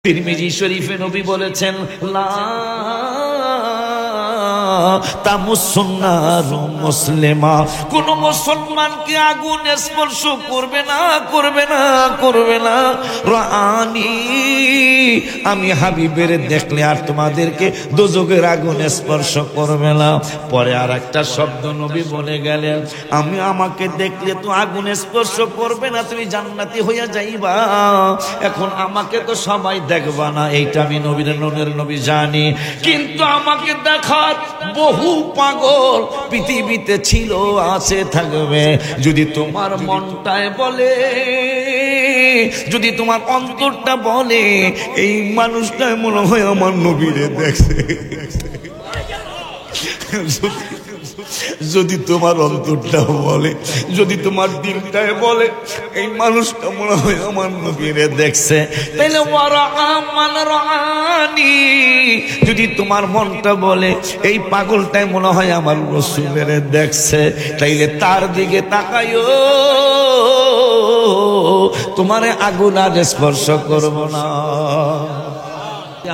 তিরমিজি শরীফে নবী বলেছেন, লা তামুসুন্নার মুসলিমা, কোন মুসলমানকে আগুন স্পর্শ করবে না, করবে না, করবে না। রানি, আমি হাবিবের দেখলে আর তোমাদেরকে দোজখের আগুন স্পর্শ করবে না। পরে আর একটা শব্দ নবী বলে গেলেন, আমি আমাকে দেখলে তো আগুন স্পর্শ করবে না, তুমি জান্নাতি হইয়া যাইবা। এখন আমাকে তো সবাই দেখবা না, এইটা আমি নবীর নবী জানি, কিন্তু আমাকে দেখার বহু পাগল পৃথিবীতে ছিল, আছে, থাকবে। যদি তোমার মনটায় বলে, যদি তোমার অন্তরটা বলে এই মানুষটাই মনে হয় আমার নবীরে দেখছে, যদি তোমার অন্তরটা বলে, যদি তোমার দিলটায় বলে এই মানুষটা মনে হয় আমার নবীরে দেখছে, তাইলে যদি তোমার মনটা বলে এই পাগলটাই মনে হয় আমার রাসূলের দেখছে, তাইলে তার দিকে তাকাইও, তোমারে আগুন আর স্পর্শ করব না।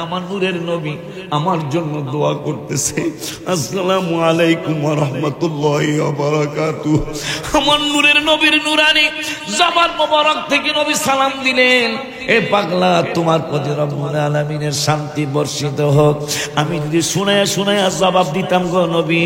আমার নূরের নবী আমার জন্য দোয়া করতেছে, আসসালামু আলাইকুম ওয়া রাহমাতুল্লাহি ওয়া বারাকাতুহু। আমার নূরের নবীর নূরানি জবান মোবারক থেকে নবী সালাম দিলেন, এ পাগলা, তোমার প্রতি রব্বুল আলামিনের শান্তি বর্ষিত হোক। আমি যদি শুনায়া শুনায়া জবাব দিতাম গো নবী,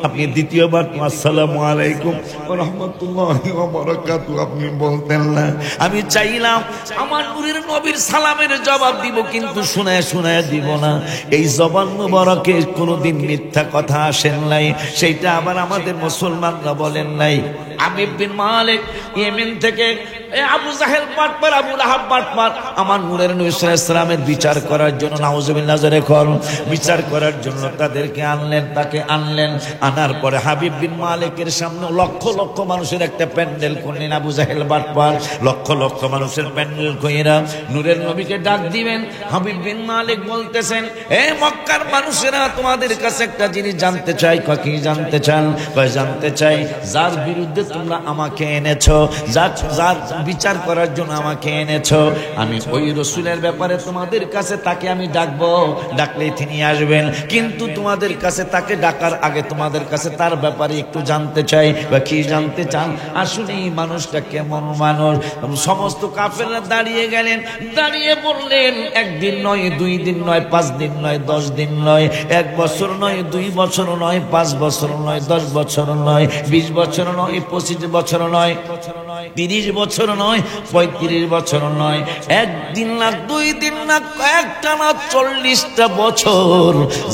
আপনি দ্বিতীয়বার আসসালামু আলাইকুম ওয়া রাহমাতুল্লাহি ওয়া বারাকাতুহু আপনি বলতেন না। আমি চাইলাম আমার নূরের নবীর সালামের জবাব দিব, কিন্তু শুনায়া শুনায়া দিব না। এই জবান মুবারকে কোনোদিন মিথ্যা কথা আসেন নাই, সেইটা আবার আমাদের মুসলমানরা বলেন নাই। হাবিব বিন মালিক ইয়েমেন থেকে আবু জাহেল বাটপার, আবু লাহাব বাটপার, আমার নূরের নবী সাল্লাল্লাহু আলাইহি ওয়াসাল্লামের বিচার করার জন্য, নাউজুবিল্লাহ জোরে করুন, বিচার করার জন্য তাদেরকে আনলেন, তাকে আনলেন। আনার পরে হাবিব বিন মালিকের সামনে লক্ষ লক্ষ মানুষের একটা প্যান্ডেল করলেন আবু জাহেল বাটপার, লক্ষ লক্ষ মানুষের প্যান্ডেল কইরা নূরের নবীকে ডাক দিবেন। হাবিব বিন মালিক বলতেছেন, এ মক্কার মানুষেরা, তোমাদের কাছে একটা জিনিস জানতে চাই। কি জানতে চান? জানতে চাই যার বিরুদ্ধে তোমরা আমাকে এনেছো, যার বিচার করার জন্য আমাকে এনেছো, আমি ওই রাসূলের ব্যাপারে তোমাদের কাছে তাকে আমি ডাকবো, ডাকলেই তিনি আসবেন, কিন্তু তোমাদের কাছে তাকে ডাকার আগে তোমাদের কাছে তার ব্যাপারে একটু জানতে চাই। বা কি জানতে চান? আসলে এই মানুষটা কেমন মানুষ? সমস্ত কাফেররা দাঁড়িয়ে গেলেন, দাঁড়িয়ে বললেন, একদিন নয়, 2 দিন নয়, 5 দিন নয়, 10 দিন নয়, 1 বছর নয়, 2 বছর নয়, 5 বছর নয়, 10 বছর নয়, 20 বছর নয়, 25 বছর নয়, 30 বছর নয়, 35 বছর নয়, 1 দিন না, 2 দিন না, কয়েকটানা 40টা বছর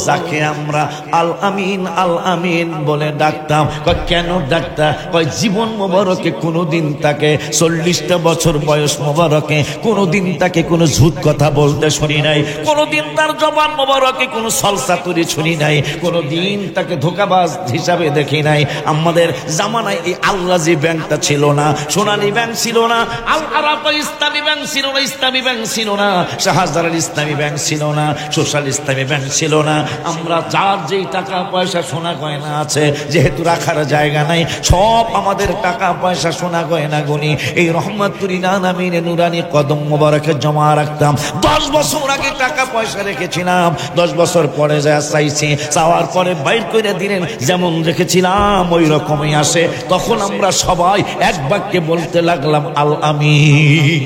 যাকে আমরা আল আমিন আল আমিন বলে ডাকতাম। কেন ডাকতাম? জীবন মোবারকে কোনোদিন তাকে 40টা বছর বয়স মোবারকে কোনোদিন তাকে কোনো ঝুট কথা বলতে শুনি নাই, কোনোদিন তার জবান মোবারকে কোনো সলসাতুরি শুনি নাই, কোনোদিন তাকে ধোঁকাবাজ হিসাবে দেখি নাই। আমাদের জামানায় এই আল্লাজি ব্যাংকটা ছিল না, সোনালী ব্যাংক ছিল না, আল আরাফা ইসলামী ব্যাংক ছিল না, ইসলামী ব্যাংক ছিল না, শাহজালাল ইসলামী ব্যাংক ছিল না, সোশ্যাল ইসলামী ব্যাংক ছিল না। আমরা যার যেই টাকা পয়সা সোনা গয়না আছে, যেহেতু রাখার জায়গা নাই, সব আমাদের টাকা পয়সা সোনা গয়না গুনি এই রহমাতুল আলামিনের নুরানি কদম মোবারকে জমা রাখতাম। 10 বছর আগে টাকা পয়সা রেখেছিলাম, 10 বছর পরে যা চাইছি, চাওয়ার পরে বাইর করে দিলেন, যেমন রেখেছিলাম ওই রকমই আসে। তখন আমরা সবাই এক বাক্যে বলতে লাগলাম আল আমিন।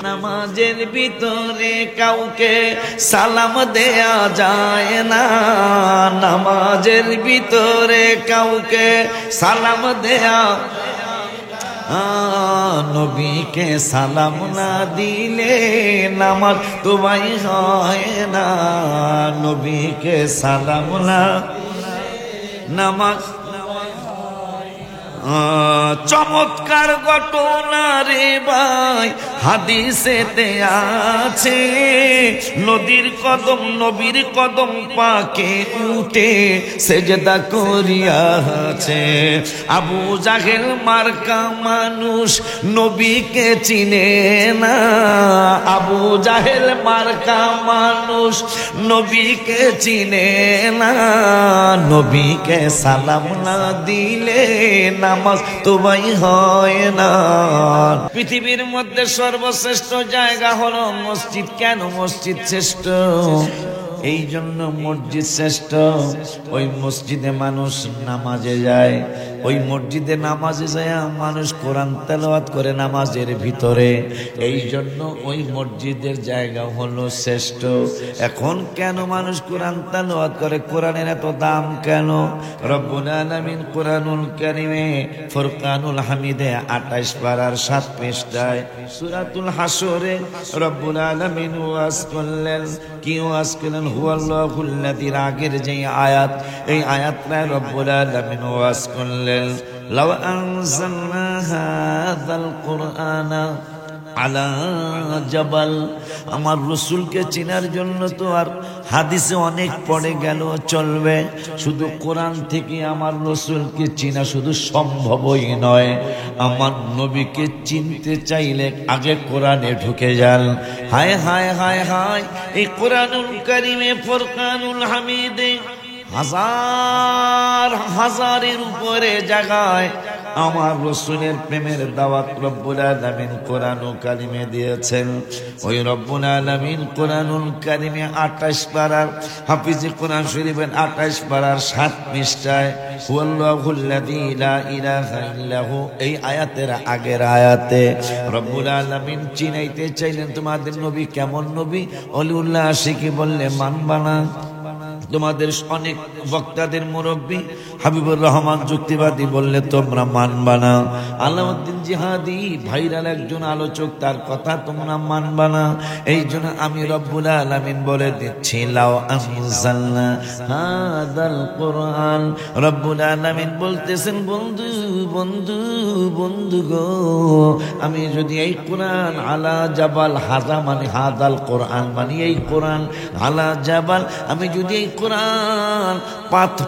নামাজের ভিতরে কাউকে সালাম দেয়া যায় না, নামাজের ভিতরে কাউকে সালাম দেয়া, নবীকে সালাম না দিলে নামাজ তোমায় হয় না, নবীকে সালাম না, নামাজ। চমৎকার ঘটনা রে ভাই, হাদিসেতে আছে, নদীর কদম, নবীর কদম পাকে উঠে সেজদা করিয়া আছে। আবু জাহেল মার্কা মানুষ নবীকে চিনে না, আবু জাহেল মার্কা মানুষ নবীকে চিনে না, নবীকে সালাম না দিলে না নামাজ তোমাই হয় না। পৃথিবীর মধ্যে সর্বশ্রেষ্ঠ জায়গা হলো মসজিদ। কেন মসজিদ শ্রেষ্ঠ? এই জন্য মসজিদ শ্রেষ্ঠ, ওই মসজিদে মানুষ নামাজে যায়, ওই মসজিদে নামাজে যায় মানুষ কোরআন তেলাওয়াত করে নামাজের ভিতরে, এই জন্য ওই মসজিদের জায়গা হলো শ্রেষ্ঠ। এখন কেন মানুষ কোরআন তেলাওয়াত করে? কোরআনের এত দাম কেন? রব্বুল আলামিন কোরআনুল কারীমে ফুরকানুল হামিদে 28 পারার 7 পৃষ্ঠায় সূরাতুল হাসরে রব্বুল আলামিন ওয়াজ করলেন। কি ওয়াজ করলেন? হুয়াল্লাহুল্লাযীর আগের যে আয়াত, এই আয়াতটা রব্বুল আলামিন ওয়াজ করলেন, লাউ আনজালনা হাযাল কুরআনা আলা জাবাল। আমার রাসূলকে চেনার জন্য তো আর হাদিসে অনেক পড়ে গেল চলবে, শুধু কোরআন থেকে আমার রাসূলকে চেনা শুধু সম্ভবই নয়। আমার নবীকে চিনতে চাইলে আগে কোরআনে ঢুকে যান। হায় হায় হায় হায়, এই কোরআনুল কারীমে ফুরকানুল হামিদে হাজার হাজারের উপরে জায়গায় আমার রাসূলের প্রেমের দাওয়াত রব্বুল আলামিন কোরআনুল কারীমে দিয়েছেন। ওই রব্বুল আলামিন কোরআনুল কারীমে 28 পারার হাফিজে কোরআন শরীফের 28 পারার 7 পৃষ্ঠায় হুয়াল্লাহুল্লাযী লা ইলাহা ইল্লাহু, এই আয়াতের আগের আয়াতে রব্বুল আলামিন চিনাইতে চাইলেন তোমাদের নবী কেমন নবী। অলিউল্লাহ আশিকি বললে মানবানা। তোমাদের অনেক বক্তাদের মুরব্বী হাবিবুর রহমান যুক্তিবাদী বললে তোমরা মানবা না। আলাউদ্দিন জিহাদি ভাইরাল একজন আলোচক, তার কথা তোমরা মানবা না। এই জন্য আমি রব্বুল আলামিন বলে দিচ্ছি, লাউ আনজালনা হাযাল কুরআন। রব্বুল আলামিন বলতেছেন, বন্ধু বন্ধু বন্ধু গো, আমি যদি এই কোরআন আলা জাবাল, হাজা মানে হাযাল কোরআন মানে এই কোরআন, আলা জাবাল আমি যদি এই কোরআন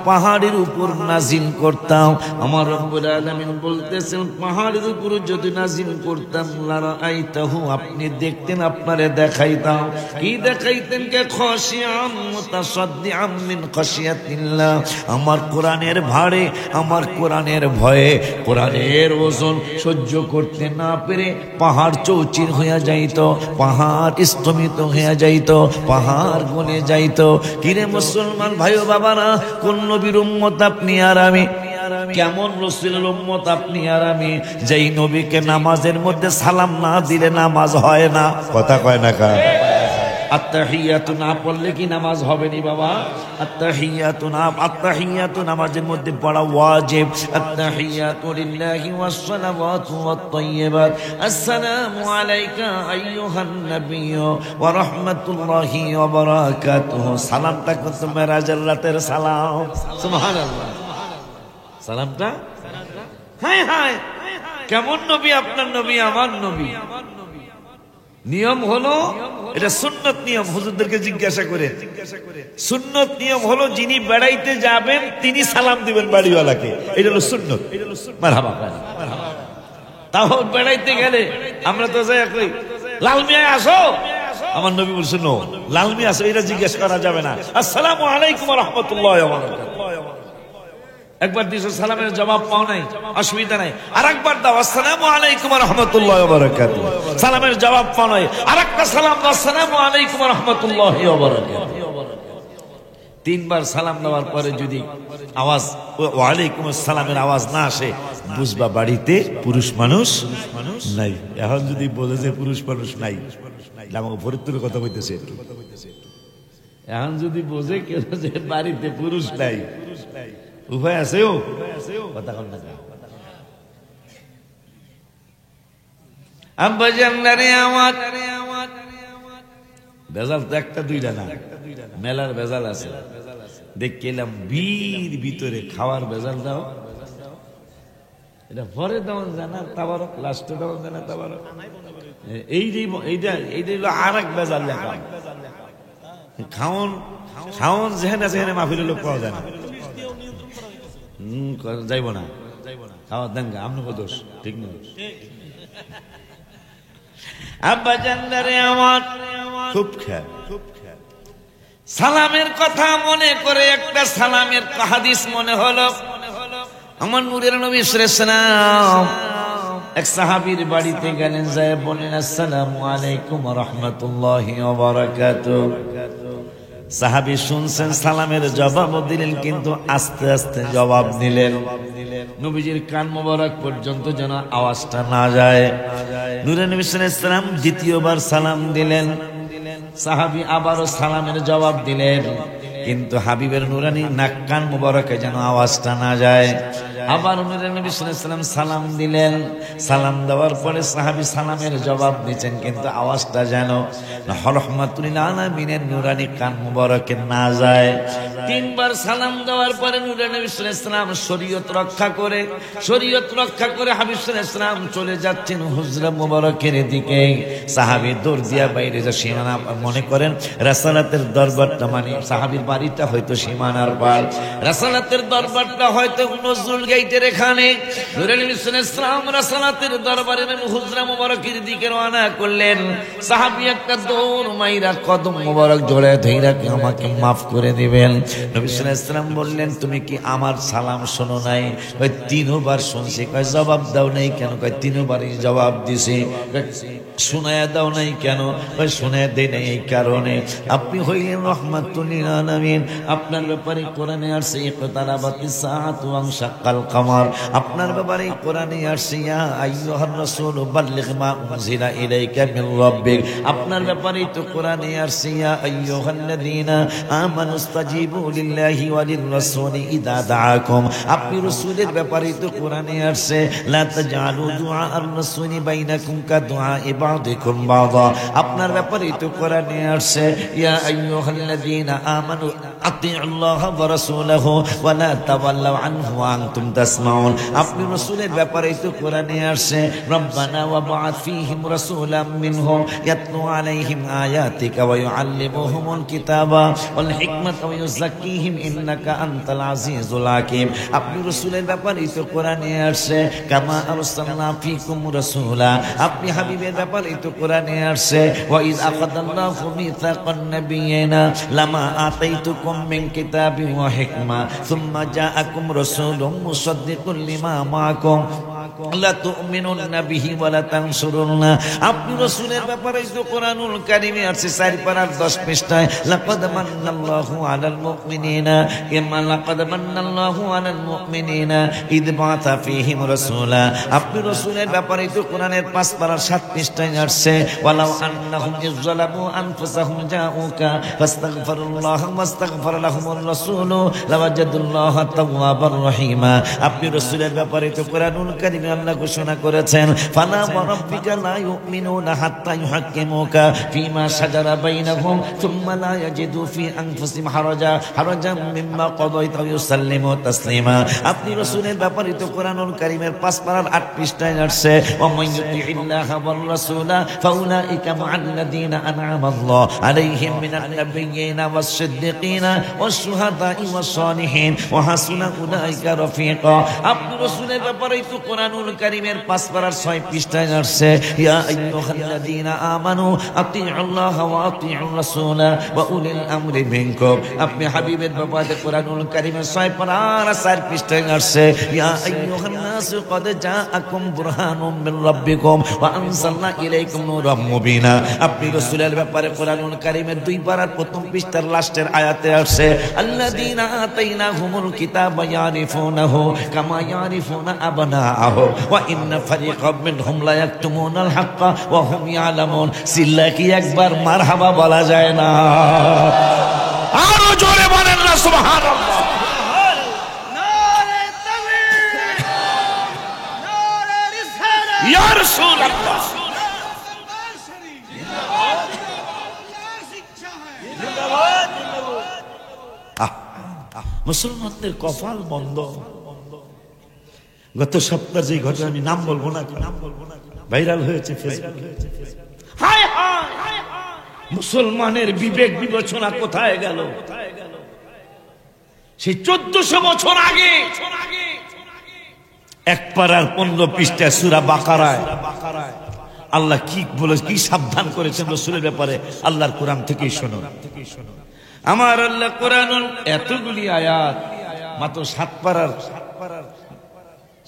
পাহাড়ের উপর নাজিল করতাম, আমার রব্বুল আলামিন বলতেছেন পাহাড়ের উপর যদি নাজিল করতাম লারাআইতাহু, আপনি দেখতেন, আপনারে দেখাইতাম। কি দেখাইতেন? কে খাশিয়াম মুতাসাদ্দিআম মিন খাশিয়াতিল্লাহ। আমার কোরআনের ভারে, আমার কোরআনের ভয়ে, কোরআনের ওজন সহ্য করতে না পেরে পাহাড় চৌচির হইয়া যাইত, পাহাড় স্তম্ভিত হইয়া যাইত, পাহাড় গলে যাইত। কিরে মুসলমান ভাই ও বাবারা, কোন নবীর উম্মত আপনি আর আমি? কেমন রাসূলের উম্মত আপনি আর আমি, যেই নবীকে নামাজের মধ্যে সালাম না দিলে নামাজ হয় না। কথা কয় না কা? আত্তাহিয়াতু না পড়লে কি নামাজ হবে নি বাবা? আত্তাহিয়াতু না, আত্তাহিয়াতু নামাজের মধ্যে পড়া ওয়াজিব। আত্তাহিয়াতু লিল্লাহি ওয়াস সালাওয়াতু ওয়াত তাইয়্যিবাত। আসসালামু আলাইকা আইয়ুহান নাবিয়্যু ওয়া রাহমাতুল্লাহি ওয়া বারাকাতুহু। সালামটা কত মেরাজের রাতের সালাম। সুবহানাল্লাহ। সালামটা হায় হায়, কেমন নবী আপনার নবী, আমার নবী। নিয়ম হলো, এটা সুন্নত নিয়ম, হুজুরদেরকে জিজ্ঞাসা করে। সুন্নত নিয়ম হলো যিনি বেড়াইতে যাবেন তিনি সালাম দিবেন বাড়িওয়ালাকে, এটা হলো সুন্নত। মারহাবা। তাও বেড়াইতে গেলে আমরা তো যাই কই লাল মিয়া আসো, আমার নবী বলছেন নো, লাল মিয়া আসো এটা জিজ্ঞেস করা যাবে না। আসসালামু আলাইকুম ওয়া রাহমাতুল্লাহি ওয়া বারাকাতুহু। একবার দিছো সালামের জবাব পাও নাই, অসুবিধা নাই, আরেকবার দাও আসসালামু আলাইকুম ওয়া রাহমাতুল্লাহি ওয়া বারাকাতুহু। সালামের জবাব পাও নাই, আরেকটা সালাম দাও আসসালামু আলাইকুম ওয়া রাহমাতুল্লাহি ওয়া বারাকাতুহু। তিনবার সালাম দেওয়ার পরে যদি আওয়াজ ওয়া আলাইকুম আসসালামের আওয়াজ না আসে, বুঝবা বাড়িতে পুরুষ মানুষ নাই। এখন যদি বলে যে পুরুষ মানুষ নাই, আমাকে ফরিদপুরের কথা বলতেছে, এখন যদি বোঝে কেউ যে বাড়িতে পুরুষ নাই, উভয় আছে কথা কন না। আব্বা জানলারে আমার বেজাল তো একটা দুইটা না, মেলার বেজাল আছে। দেখলাম বীর ভিতরে খাওয়ার বেজাল দাও, এটা পরে দাও জানা তাবারক, লাস্টে দাও জানা তাবারক। এইটা হলো আর এক বেজাল লেখা। খাওন খাওন যেখানে সেখানে মাহফিলের লোক পাওয়া যায় না। যাইব না, খাওয়ার দেন গা, আপনার দোষ ঠিক না। আব্বা জানলারে আমার খুব খেয়াল, সালামের কথা মনে করে একটা সালামের হাদিস মনে হলো। আমার নূরের নবী সাল্লাল্লাহু আলাইহি ওয়াসাল্লাম এক সাহাবীর বাড়িতে গেলেন, যায় বললেন আসসালামু আলাইকুম ওয়া রাহমাতুল্লাহি ওয়া বারাকাতুহু। সাহাবী শুনছেন, সালামের জবাব দিলেন, কিন্তু আস্তে আস্তে জবাব দিলেন, নবীজির কান মোবারক পর্যন্ত যেন আওয়াজটা না যায়। নূরের নবী সাল্লাল্লাহু আলাইহি ওয়াসাল্লাম দ্বিতীয়বার সালাম দিলেন, সাহাবী আবারও সালামের জবাব দিলেন, কিন্তু হাবিবের নুরানি নাক কান মোবারকে যেন আওয়াজটা না যায়। আবার নূরের নবী সাল্লাল্লাহু আলাইহি ওয়াসাল্লাম সালাম দিলেন, সালাম দেওয়ার পরে সাহাবী সালামের জবাব দিচ্ছেন, কিন্তু আওয়াজটা যেন রাহমাতুল লিল আলামিনের নুরানি কান মোবারকে না যায়। তিনবার সালাম দেওয়ার পরে নূরের নবী সাল্লাল্লাহু আলাইহি ওয়াসাল্লাম শরীয়ত রক্ষা করে হাবিব সাল্লাল্লাহু আলাইহি ওয়াসাল্লাম চলে যাচ্ছেন হুজরা মোবারকের দিকে। সাহাবী দৌড় দিয়া বাইরে যা সীমানা, মনে করেন রাসালাতের দরবারটা, মানে সাহাবীর বাড়িটা হয়তো সীমানার পার, রাসালাতের দরবারটা হয়তো নজরুল গেটের এখানে। নূরের নবী সাল্লাল্লাহু আলাইহি ওয়াসাল্লাম রাসালাতের দরবারের হুজরা মোবারকের দিকে রওনা করলেন। সাহাবী একটা দৌড় মাইরা কদম মোবারক জড়ায় ধইরা, আমাকে maaf করে দিবেন। নবী সাল্লাল্লাহু আলাইহি ওয়াসাল্লাম বললেন, তুমি কি আমার সালাম শোনো নাই? কয় তিনবার শুনছি। কয় জবাব দাও নাই কেন? কয় তিনবারই জবাব দিছি। শোনায়া দাও নাই কেন? কয় শোনায়া দেই নাই এই কারণে, আপনি হইলেন রাহমাতুল লিল আলামিন। আপনার ব্যাপারে কোরআনে আসছে ইকতারাবাতিস সাআতু ওয়া শাক্কাল কামার। আপনার ব্যাপারে কোরআনে আসছে ইয়া আইয়ুহার রাসূল বাল্লিগ মা উনজিলা ইলাইকা মির রাব্বিক। আপনার ব্যাপারে তো কোরআনে আসছে ইয়া আইয়ুহাল্লাযীনা আমানুস্তাজিবু লিল্লাহি ওয়া লির রাসূলি ইযা দাআকুম। আপনি রাসূলের ব্যাপারে তো কোরআনে আসছে লা তাজআলু দুআ আর রাসূলি বাইনাকুম কা দুআ ইবাদিকুম বাযা। আপনার ব্যাপারে তো কোরআনে আসছে ইয়া আইয়ুহাল্লাযীনা আমানু আতিউল্লাহ ওয়া রাসূলাহু ওয়া লা তাওয়াল্লাউ আনহু ওয়া আনতুম তাসমাউন। আপনি রাসূলের ব্যাপারে তো কোরআনে আসছে রব্বানা ওয়া বা'আথ ফীহিম রাসূলাম মিনহুম ইয়াতলু আলাইহিম আয়াতিকা ওয়া ইউআল্লিমুহুমুল কিতাবা ওয়াল হিকমাতা ওয়া ইউযাক্কিহিম ইন্নাকা আনতাল আজিজুল হাকীম। আপনি রাসূলের ব্যাপারে তো কোরআনে আসছে কামা আরসালনা ফীকুম রাসূলা। আপনি হাবিবের ব্যাপারে তো কোরআনে আসছে ওয়া ইয আখাযাল্লাহু মিসাকান নাবিয়িনা লামা আতাইতুকুম মিন কিতাবিন ওয়া হিকমা সুম্মা জাআকুম রাসূলুম মুসাদ্দিকুল লিমা মাআকুম লা তুমিনুন্না বিহি ওয়া লা তানসুরুন্না। আপনি রাসূলের ব্যাপারে তো কোরআনুল কারীমে আছে 4 পারার 10 পৃষ্ঠায় লাকাদ মান্নাল্লাহু আলাল মুমিনিনা ইম্মা লাকাদ মান্নাল্লাহু আলাল মুমিনিনা ইদ বা'আথা ফীহিম রাসূলা। আপনি রাসূলের ব্যাপারে তো কোরআনের 5 পারার 7 পৃষ্ঠায় আছে ওয়ালাউ আন্নাহুম ইযলামু আনফুসাহুম জাউকা ফাস্তাগফিরুল্লাহ ওয়াস্তাগফার লাহুমুর রাসূলু লাওয়াজাদুল্লাহা তাওয়াবার রহিমা। আপনি রাসূলের ব্যাপারে তো কোরআনুল কারীমে আল্লাহ ঘোষণা করেছেন ফালা ওয়ারাব্বিকা লা ইউমিনুনা হাত্তা ইউহাক্কিমুকা ফীমা শাজারা বাইনাহুম সুম্মা লা ইয়াজিদু ফী আনফুসিহিম হারাজাম মিম্মা কাদাইতা ওয়া ইউসাল্লিমু তাসলিমা। আপনি রাসূলের ব্যাপারে তো কোরআনুল কারীমের 5 পারার 8 পৃষ্ঠায় আছে ওয়া মান ইউতিইল্লাহা ওয়ার রাসূলা ফাউলাইকা মা'আল্লাযীনা আন'আমা আল্লাহু আলাইহিম মিনান নাবিয়্যিনা ওয়াস সিদ্দিকিনা ওয়াশ শুহাদাই ওয়াস সালিহিন ওয়া হাসুনা উলাইকা রাফিকা। আপনি রাসূলের ব্যাপারে তো কোরআনুল কারীমের 5 পারার 6 পৃষ্ঠায় আছে ইয়া আইয়ুহাল্লাযীনা আমানু আতিউল্লাহা ওয়া আতিউর রাসূলা ওয়া উলিল আমরি মিনকুম। আপনি হাবিবের ব্যাপারে কোরআনুল কারীমের 6 পারার 4 পৃষ্ঠায় আছে ইয়া আইয়ুহান নাসু ক্বাদ জাআকুম বুরহানুম মির রাব্বিকুম ওয়া আনজালনা ইলাইকুম নূরাম মুবিনা। আপনি রাসূলের ব্যাপারে কোরআনুল কারীমের 2 পারার প্রথম পৃষ্ঠার লাস্টের আয়াতে আছে আল্লাযীনা আতাইনাহুমুল কিতাবা ইয়ারিফুনাহু কামা ইয়ারিফুনা আবনাআহু ওয়া ইন্না ফারিকাম মিনহুম লা ইয়াকতুমুনাল হাক্কা ওয়া হুম ইয়ালামুন। সিল্লা কি একবার মারহাবা বলা যায় না? আরো জোরে বলেন না সুবহানাল্লাহ। নারে তাকবীর, নারে রিসালাত, ইয়া রাসূলুল্লাহ মুসলমানদের কপাল বন্ধ। গত সপ্তাহে যে ঘটনা, আমি নাম বলবো না, ভাইরাল হয়েছে ফেসবুকে। হায় হায়, মুসলমানের বিবেক বিবেচনা কোথায় গেল? সেই 1400 বছর আগে 1 পারার 15 পৃষ্ঠায় সূরা বাকারায় আল্লাহ কি বলে, কি সাবধান করেছেন রাসূলের ব্যাপারে, আল্লাহর কোরআন থেকেই শোনো। আমার আল্লাহ কোরআনুল এতগুলি আয়াত মাত্র 7 পারার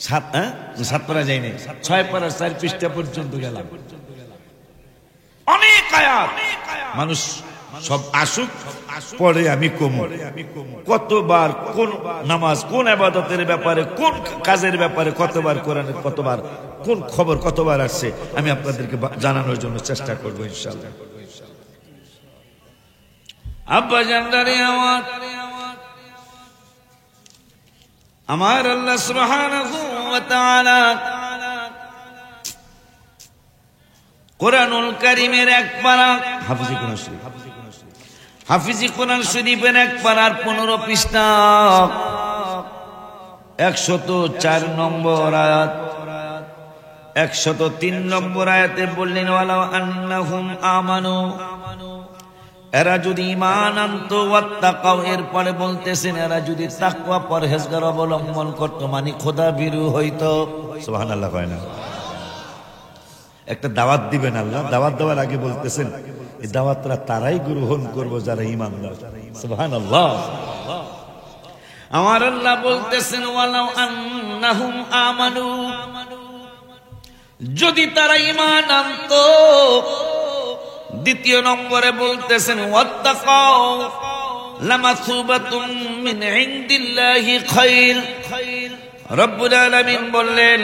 সাত পারা যায়নি, 6 পারার 4 পৃষ্ঠা পর্যন্ত গেলাম। অনেক আয়াত, মানুষ সব আসুক পরে আমি কমু। কতবার কোন নামাজ, কোন ইবাদতের ব্যাপারে, কোন কাজের ব্যাপারে কতবার কোরআনে, কতবার কোন খবর কতবার আসছে, আমি আপনাদেরকে জানানোর জন্য চেষ্টা করব ইনশাআল্লাহ। আব্বা জানদারে আমার আল্লাহ সুবহানাহু ওয়া তাআলা কোরআনুল কারীমের এক পারা, হাফিজি কোরআন শরীফের এক পারার 15 পৃষ্ঠা 104 নম্বর আয়াত, 103 নম্বর আয়াতে বললেন ওয়ালাউ আন্নাহুম আমানু, এরা যদি ঈমান আনতো, ওয়াত্তাকাও, এরপরে বলতেছেন এরা যদি তাকওয়া পরহেজগার অবলম্বন করত, মানে খোদা ভীরু হইতো। সুবহানাল্লাহ কয় না? একটা দাওয়াত দিবেন আল্লাহ, দাওয়াত দেওয়ার আগে বলতেছেন এই দাওয়াতরা তারাই গ্রহণ করবো যারা ঈমানদার। সুবহানাল্লাহ। আমার আল্লাহ বলতেছেন ওয়ালাউ আন্নাহুম আমানু, যদি তারা ঈমান আনতো। দ্বিতীয় নম্বরে বলতেছেন ওয়াত্তাকাও লামাসুবাতুম মিন ইনদিল্লাহি খায়র। রব্বুল আলামিন বললেন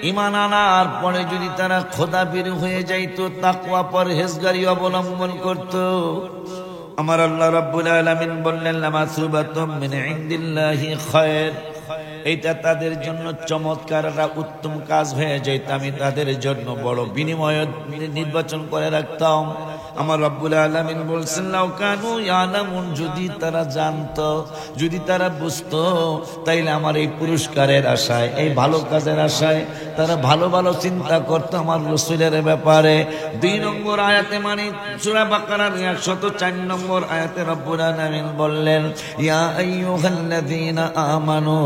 ঈমান আনার পরে যদি তারা খোদাভীরু হয়ে যাইতো, তাকওয়া পরহেজগারি অবলম্বন করত, আমার আল্লাহ রাব্বুল আলামিন বললেন লামাসুবাতুম মিন ইনদিল্লাহি খায়র, এইটা তাদের জন্য চমৎকার উত্তম কাজ হয়ে যাইত, আমি তাদের জন্য বড় বিনিময় নির্বাচন করে রাখতাম। আমার রব্বুল আলামিন বলছেন লাউ কানু ইয়ালামুন, যদি তারা জানতো, যদি তারা বুঝতো, তাইলে আমার এই পুরস্কারের আশায়, এই ভালো কাজের আশায় তারা ভালো ভালো চিন্তা করতো আমার রাসূলের ব্যাপারে। 2 নম্বর আয়াতে, মানে সূরা বাকারার 104 নম্বর আয়াতে রব্বুল আলামিন বললেন ইয়া আইয়ুহাল্লাযীনা আমানু,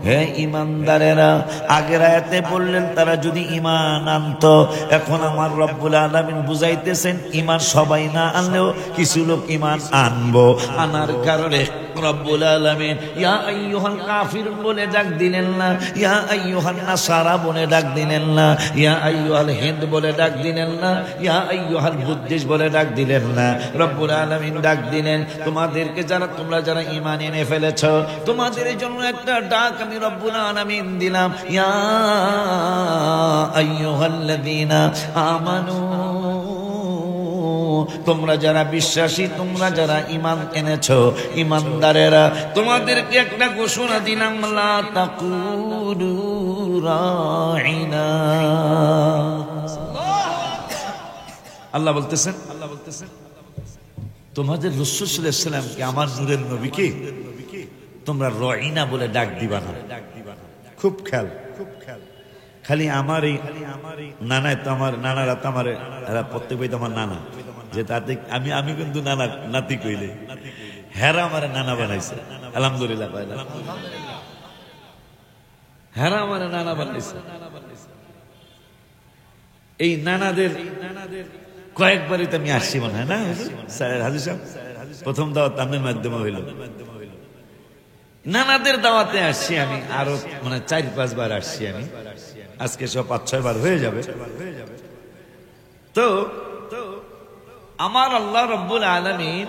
হে ঈমানদারেরা। আগের আয়াতে বললেন তারা যদি ঈমান আনতো, এখন আমার রব্বুল আলামিন বুঝাইতেছেন ঈমান সবাই না আনলেও কিছু লোক ঈমান আনবো, আনার কারণে রব্বুল আলামিন ইয়া আইয়ুহাল কাফিরুন বলে ডাক দিলেন না, ইয়া আইয়ুহান নাসারা বলে ডাক দিলেন না, ইয়া আইয়ুহাল হিন্দ বলে ডাক দিলেন না, ইয়া আইয়ুহাল বুদ্ধিস্ট বলে ডাক দিলেন না। রব্বুল আলামিন ডাক দিলেন তোমাদেরকে, যারা তোমরা যারা ঈমান এনে ফেলেছো, তোমাদের জন্য একটা ডাক আমি রব্বুল আলামিন দিলাম, ইয়া আইয়ুহাল্লাযীনা আমানু, তোমরা যারা বিশ্বাসী, তোমরা যারা ঈমান এনেছো, ঈমানদারেরা, তোমাদেরকে একটা ঘোষণা দিলাম লা তাকুলু রাঈনা। আল্লাহ বলতেছেন তোমাদের রাসূল সাল্লাল্লাহু আলাইহি ওয়াসাল্লামকে, আমার নূরের নবীকে তোমরা রাঈনা বলে ডাক দিবা না। খুব খেয়াল, খালি আমার এই নানা, তো আমার নানারা তো আমার প্রত্যেক ভাই তো আমার নানা, যে তাতে আমি কিন্তু নানা নাতি কইলে হেরা আমার নানা বানাইছে, আলহামদুলিল্লাহ। হেরা আমার নানা বানাইছে। এই নানাদের কয়েকবারই তো আমি আসছি মনে হয় না হাজী সাহেব, প্রথম দাওয়াত আপনার মাধ্যমে হইল। নানাদের দাওয়াতে আসছি আমি, আরো মানে 4-5 বার আসছি আমি, আজকে সব 5-6 বার হয়ে যাবে। তো আমার আল্লাহ রাব্বুল আলামিন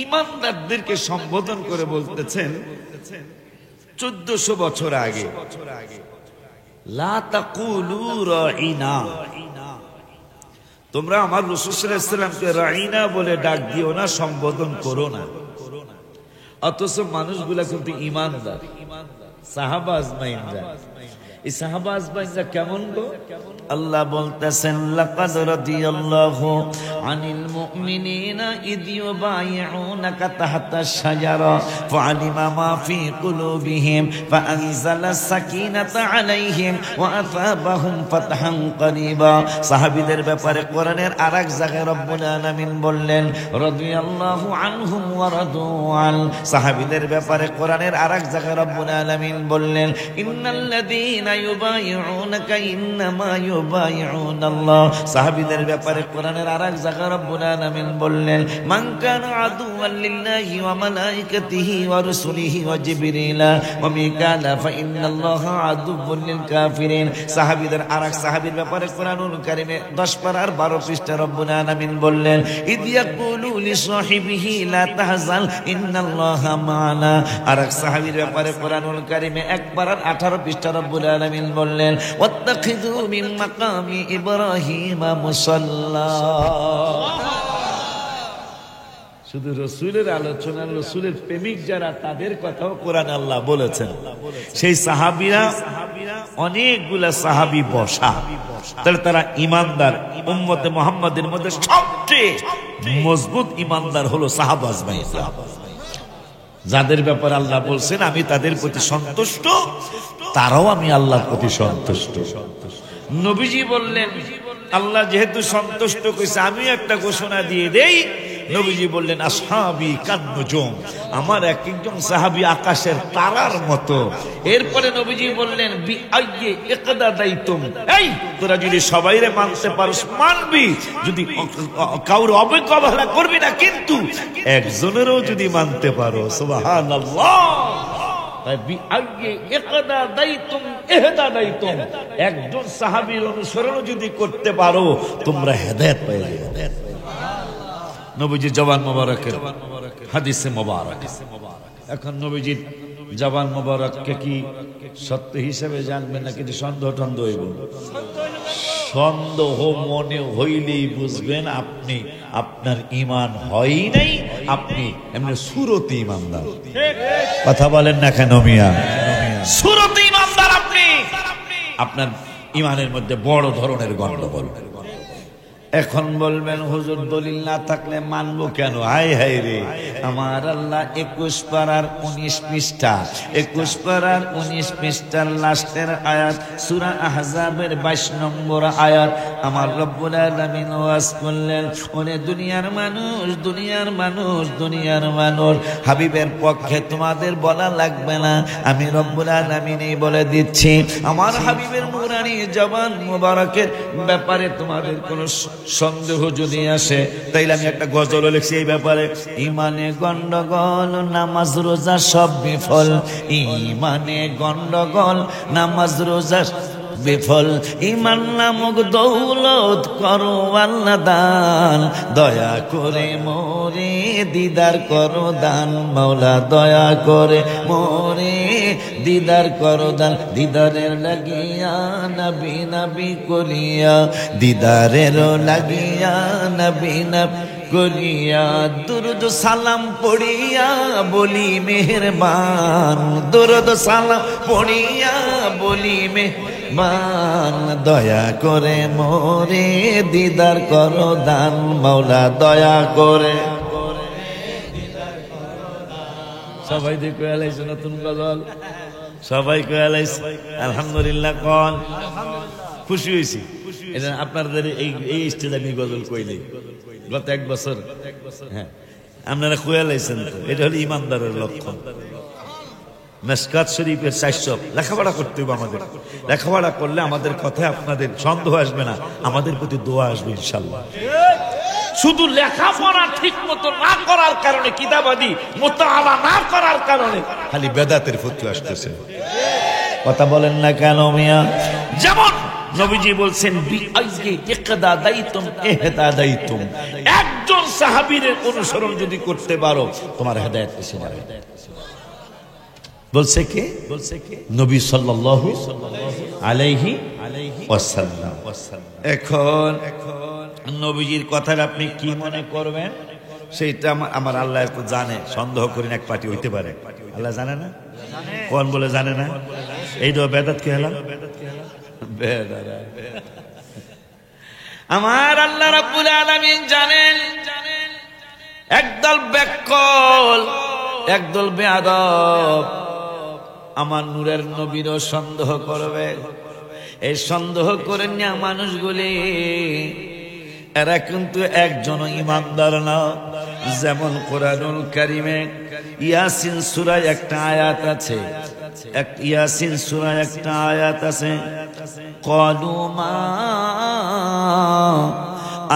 ঈমানদারদেরকে সম্বোধন করে বলতেছেন 1400 বছর আগে, লা তাকুলু রাঈনা, তোমরা আমার রাসূল সাল্লাল্লাহু আলাইহি ওয়াসাল্লামকে রাঈনা বলে ডাক দিও না, সম্বোধন করো না। অথচ মানুষগুলা কিন্তু ঈমানদার, সাহাবা আজমাইনরা। এই সাহাবা আজমাইনরা কেমন গো? আল্লাহ বলতেছেন লাকাদ রাদিয়াল্লাহু আনিল মুমিনিনা ইয ইউবাইউনাকা তাহতা শাজারা ফাআলিমা মা ফি কুলুবিহিম ফাআনজালাস সাকিনাতা আলাইহিম ওয়া আসাবাহুম ফাতহান করিবা। সাহাবীদের ব্যাপারে কোরআনের আরেক জায়গায় রব্বুল আলামিন বললেন রাদিয়াল্লাহু আনহুম ওয়া রাদু আন। সাহাবীদের ব্যাপারে কোরআনের আরেক জায়গায় রব্বুল আলামিন বললেন ইন্নাল্লাযীনা আল্লাযীনা ইউবাইউনাকা ইন্নামা ইউবাইউনাল্লাহ। সাহাবীদের ব্যাপারে কোরআনের আরেক জায়গায় রব্বুল আলামিন বললেন, মান কানা আদুওয়ান লিল্লাহি ওয়া মালাইকাতিহি ওয়া রাসূলিহি ওয়া জিবরিলা ওয়া মিকালা ফা ইন্নাল্লাহা আদুওয়ান লিল কাফিরিন। সাহাবীদের আরেক সাহাবীর ব্যাপারে কোরআনুল কারীমে 10 পারার 12 পৃষ্ঠা রব্বুল আলামিন বললেন, ইদ ইয়াকুলু লিসাহিবিহি লা তাহজান ইন্নাল্লাহা মা'ানা। আরেক সাহাবীর ব্যাপারে কোরআনুল কারীমে 1 পারার 18 পৃষ্ঠা রব্বুল আলামিন বললেন, ওয়াত্তাখিযু মিন মাকামি ইব্রাহিম মুসাল্লা। শুধু রসুলের আলোচনা, রসুলের প্রেমিক যারা, তাদের কথাও কোরআন আল্লাহ বলেছেন। সেই সাহাবীরা অনেকগুলা সাহাবী বসা, তারা ইমানদার। উম্মতে মুহাম্মাদের মধ্যে সবচেয়ে মজবুত ইমানদার হলো সাহাবা আজমাইন, যাদের ব্যাপারে আল্লাহ বলছেন আমি তাদের প্রতি সন্তুষ্ট, তারাও আমি আল্লাহর প্রতি সন্তুষ্ট। নবীজি বললেন, আল্লাহ যেহেতু সন্তুষ্ট করেছে, আমি একটা ঘোষণা দিয়ে দেই। নবীজি বললেন, আসহাবি কান্নুজুম, আমার এক একজন সাহাবী আকাশের তারার মতো। এরপরে নবীজি বললেন, বি আইয়ে ইকদাদাইতুম, এই তোরা যদি সবাইরে মানতে পারস মানবি, যদি কাউর অবহেলা করবি না, কিন্তু একজনেরও যদি মানতে পারো, সুবহানাল্লাহ। একজন সাহাবীর অনুসরণ যদি করতে পারো, তোমরা হেদায়েত পেয়ে যাবে। নবীজির জবান মোবারকের হাদিসে মোবারক। এখন নবীজির জবান মোবারককে কি সত্য হিসেবে জানবেন না কিন্তু সন্দেহ টন্দেহ হইব? সন্দেহ মনে হইলেই বুঝবেন আপনি, আপনার ঈমান হয় নাই, আপনি এমনি সুরতি ঈমানদার। কথা বলেন না কেন মিয়া? সুরতি ঈমানদার আপনি, আপনার ঈমানের মধ্যে বড় ধরনের গন্ডগোল। এখন বলবেন, হুজুর দলিল না থাকলে মানবো কেন? হায় হায় রে, আমার আল্লাহ 21 পারার 19 পৃষ্ঠা, 21 পারার 19 পৃষ্ঠার লাস্টের আয়াত, সূরা আহজাবের 22 নম্বর আয়াত, আমার রব্বুল আলামিন ওয়াজ করলেন, ওরে দুনিয়ার মানুষ, দুনিয়ার মানুষ, দুনিয়ার মানুষ, হাবিবের পক্ষে তোমাদের বলা লাগবে না, আমি রব্বুল আলামিনই বলে দিচ্ছি। আমার হাবিবের নূরানি জবান মুবারকের ব্যাপারে তোমাদের কোনো সন্দেহ যদি আসে, তাইলে আমি একটা গজল লিখছি এই ব্যাপারে। ইমানে গন্ডগোল, নামাজ রোজা সব বিফল, ইমানে গন্ডগোল, নামাজ রোজা বিফল, ইমান নামক দৌলত করো আল্লাহ দান, দয়া করে মোরে দিদার করো দান, মাওলা দয়া করে মোরে দিদার করো দান, দিদারের লাগিয়া নবী নবী করিয়া, দিদারের লাগিয়া নবী নবী করিয়া, দুরুদ সালাম পড়িয়া বলি মেহেরবান, দুরুদ সালাম পড়িয়া বলি মেহেরবান, দয়া করে মোরে দিদার করো দান, মাওলা দয়া করে। সবাই দেখে আলাইছে নতুন গজল, সবাই কয়ে আলাইছে আলহামদুলিল্লাহ। কোন খুশি হয়েছি আপনাদের এই স্টেজে আমি গজল কইলে গত 1 বছর। হ্যাঁ, আপনারা কয়ে আলাইছেন, এটা হলো ইমানদারের লক্ষণ। মিশকাত শরীফের 400 লেখাপড়া করতে হবে আমাদের। লেখাপড়া করলে আমাদের কথায় আপনাদের সন্দেহ আসবে না, আমাদের প্রতি দোয়া আসবে ইনশাআল্লাহ। শুধু লেখাপড়া ঠিক মতো না করার কারণে, কিতাবাদি মুতাআলা না করার কারণে খালি বেদাতের ফতোয়া আসতেছে। কথা বলেন না কেন মিয়া? যেমন নবীজি বলছেন, বিআইয়ি ইকদাদাইতুম ইহতাদাইতুম, একজন সাহাবীর অনুসরণ যদি করতে পারো তোমার হেদায়েত এসে যাবে। বলছে কে? নবী সাল্লাল্লাহু আলাইহি ওয়াসাল্লাম। এখন নবীজির কথার আপনি কি মনে করবেন সেইটা আমার আল্লাহ তো জানে, সন্দেহ করি না এক পার্টি হইতে পারে। আল্লাহ জানে না? কোন বলে জানে না? এই তো বেদাত কে হলাম, আমার আল্লাহ রাব্বুল আলামিন জানেন একদল বেকল, একদল বেয়াদব আমার নূরের নবীরও সন্দেহ করবে। এই সন্দেহ করে নেওয়া মানুষগুলি এরা কিন্তু একজন ইমানদার না। যেমন কোরআনুল কারীমে ইয়াসিন সূরায় একটা আয়াত আছে, এক ইয়াসিন সূরা একটা আয়াত আছে, ক্বালু মা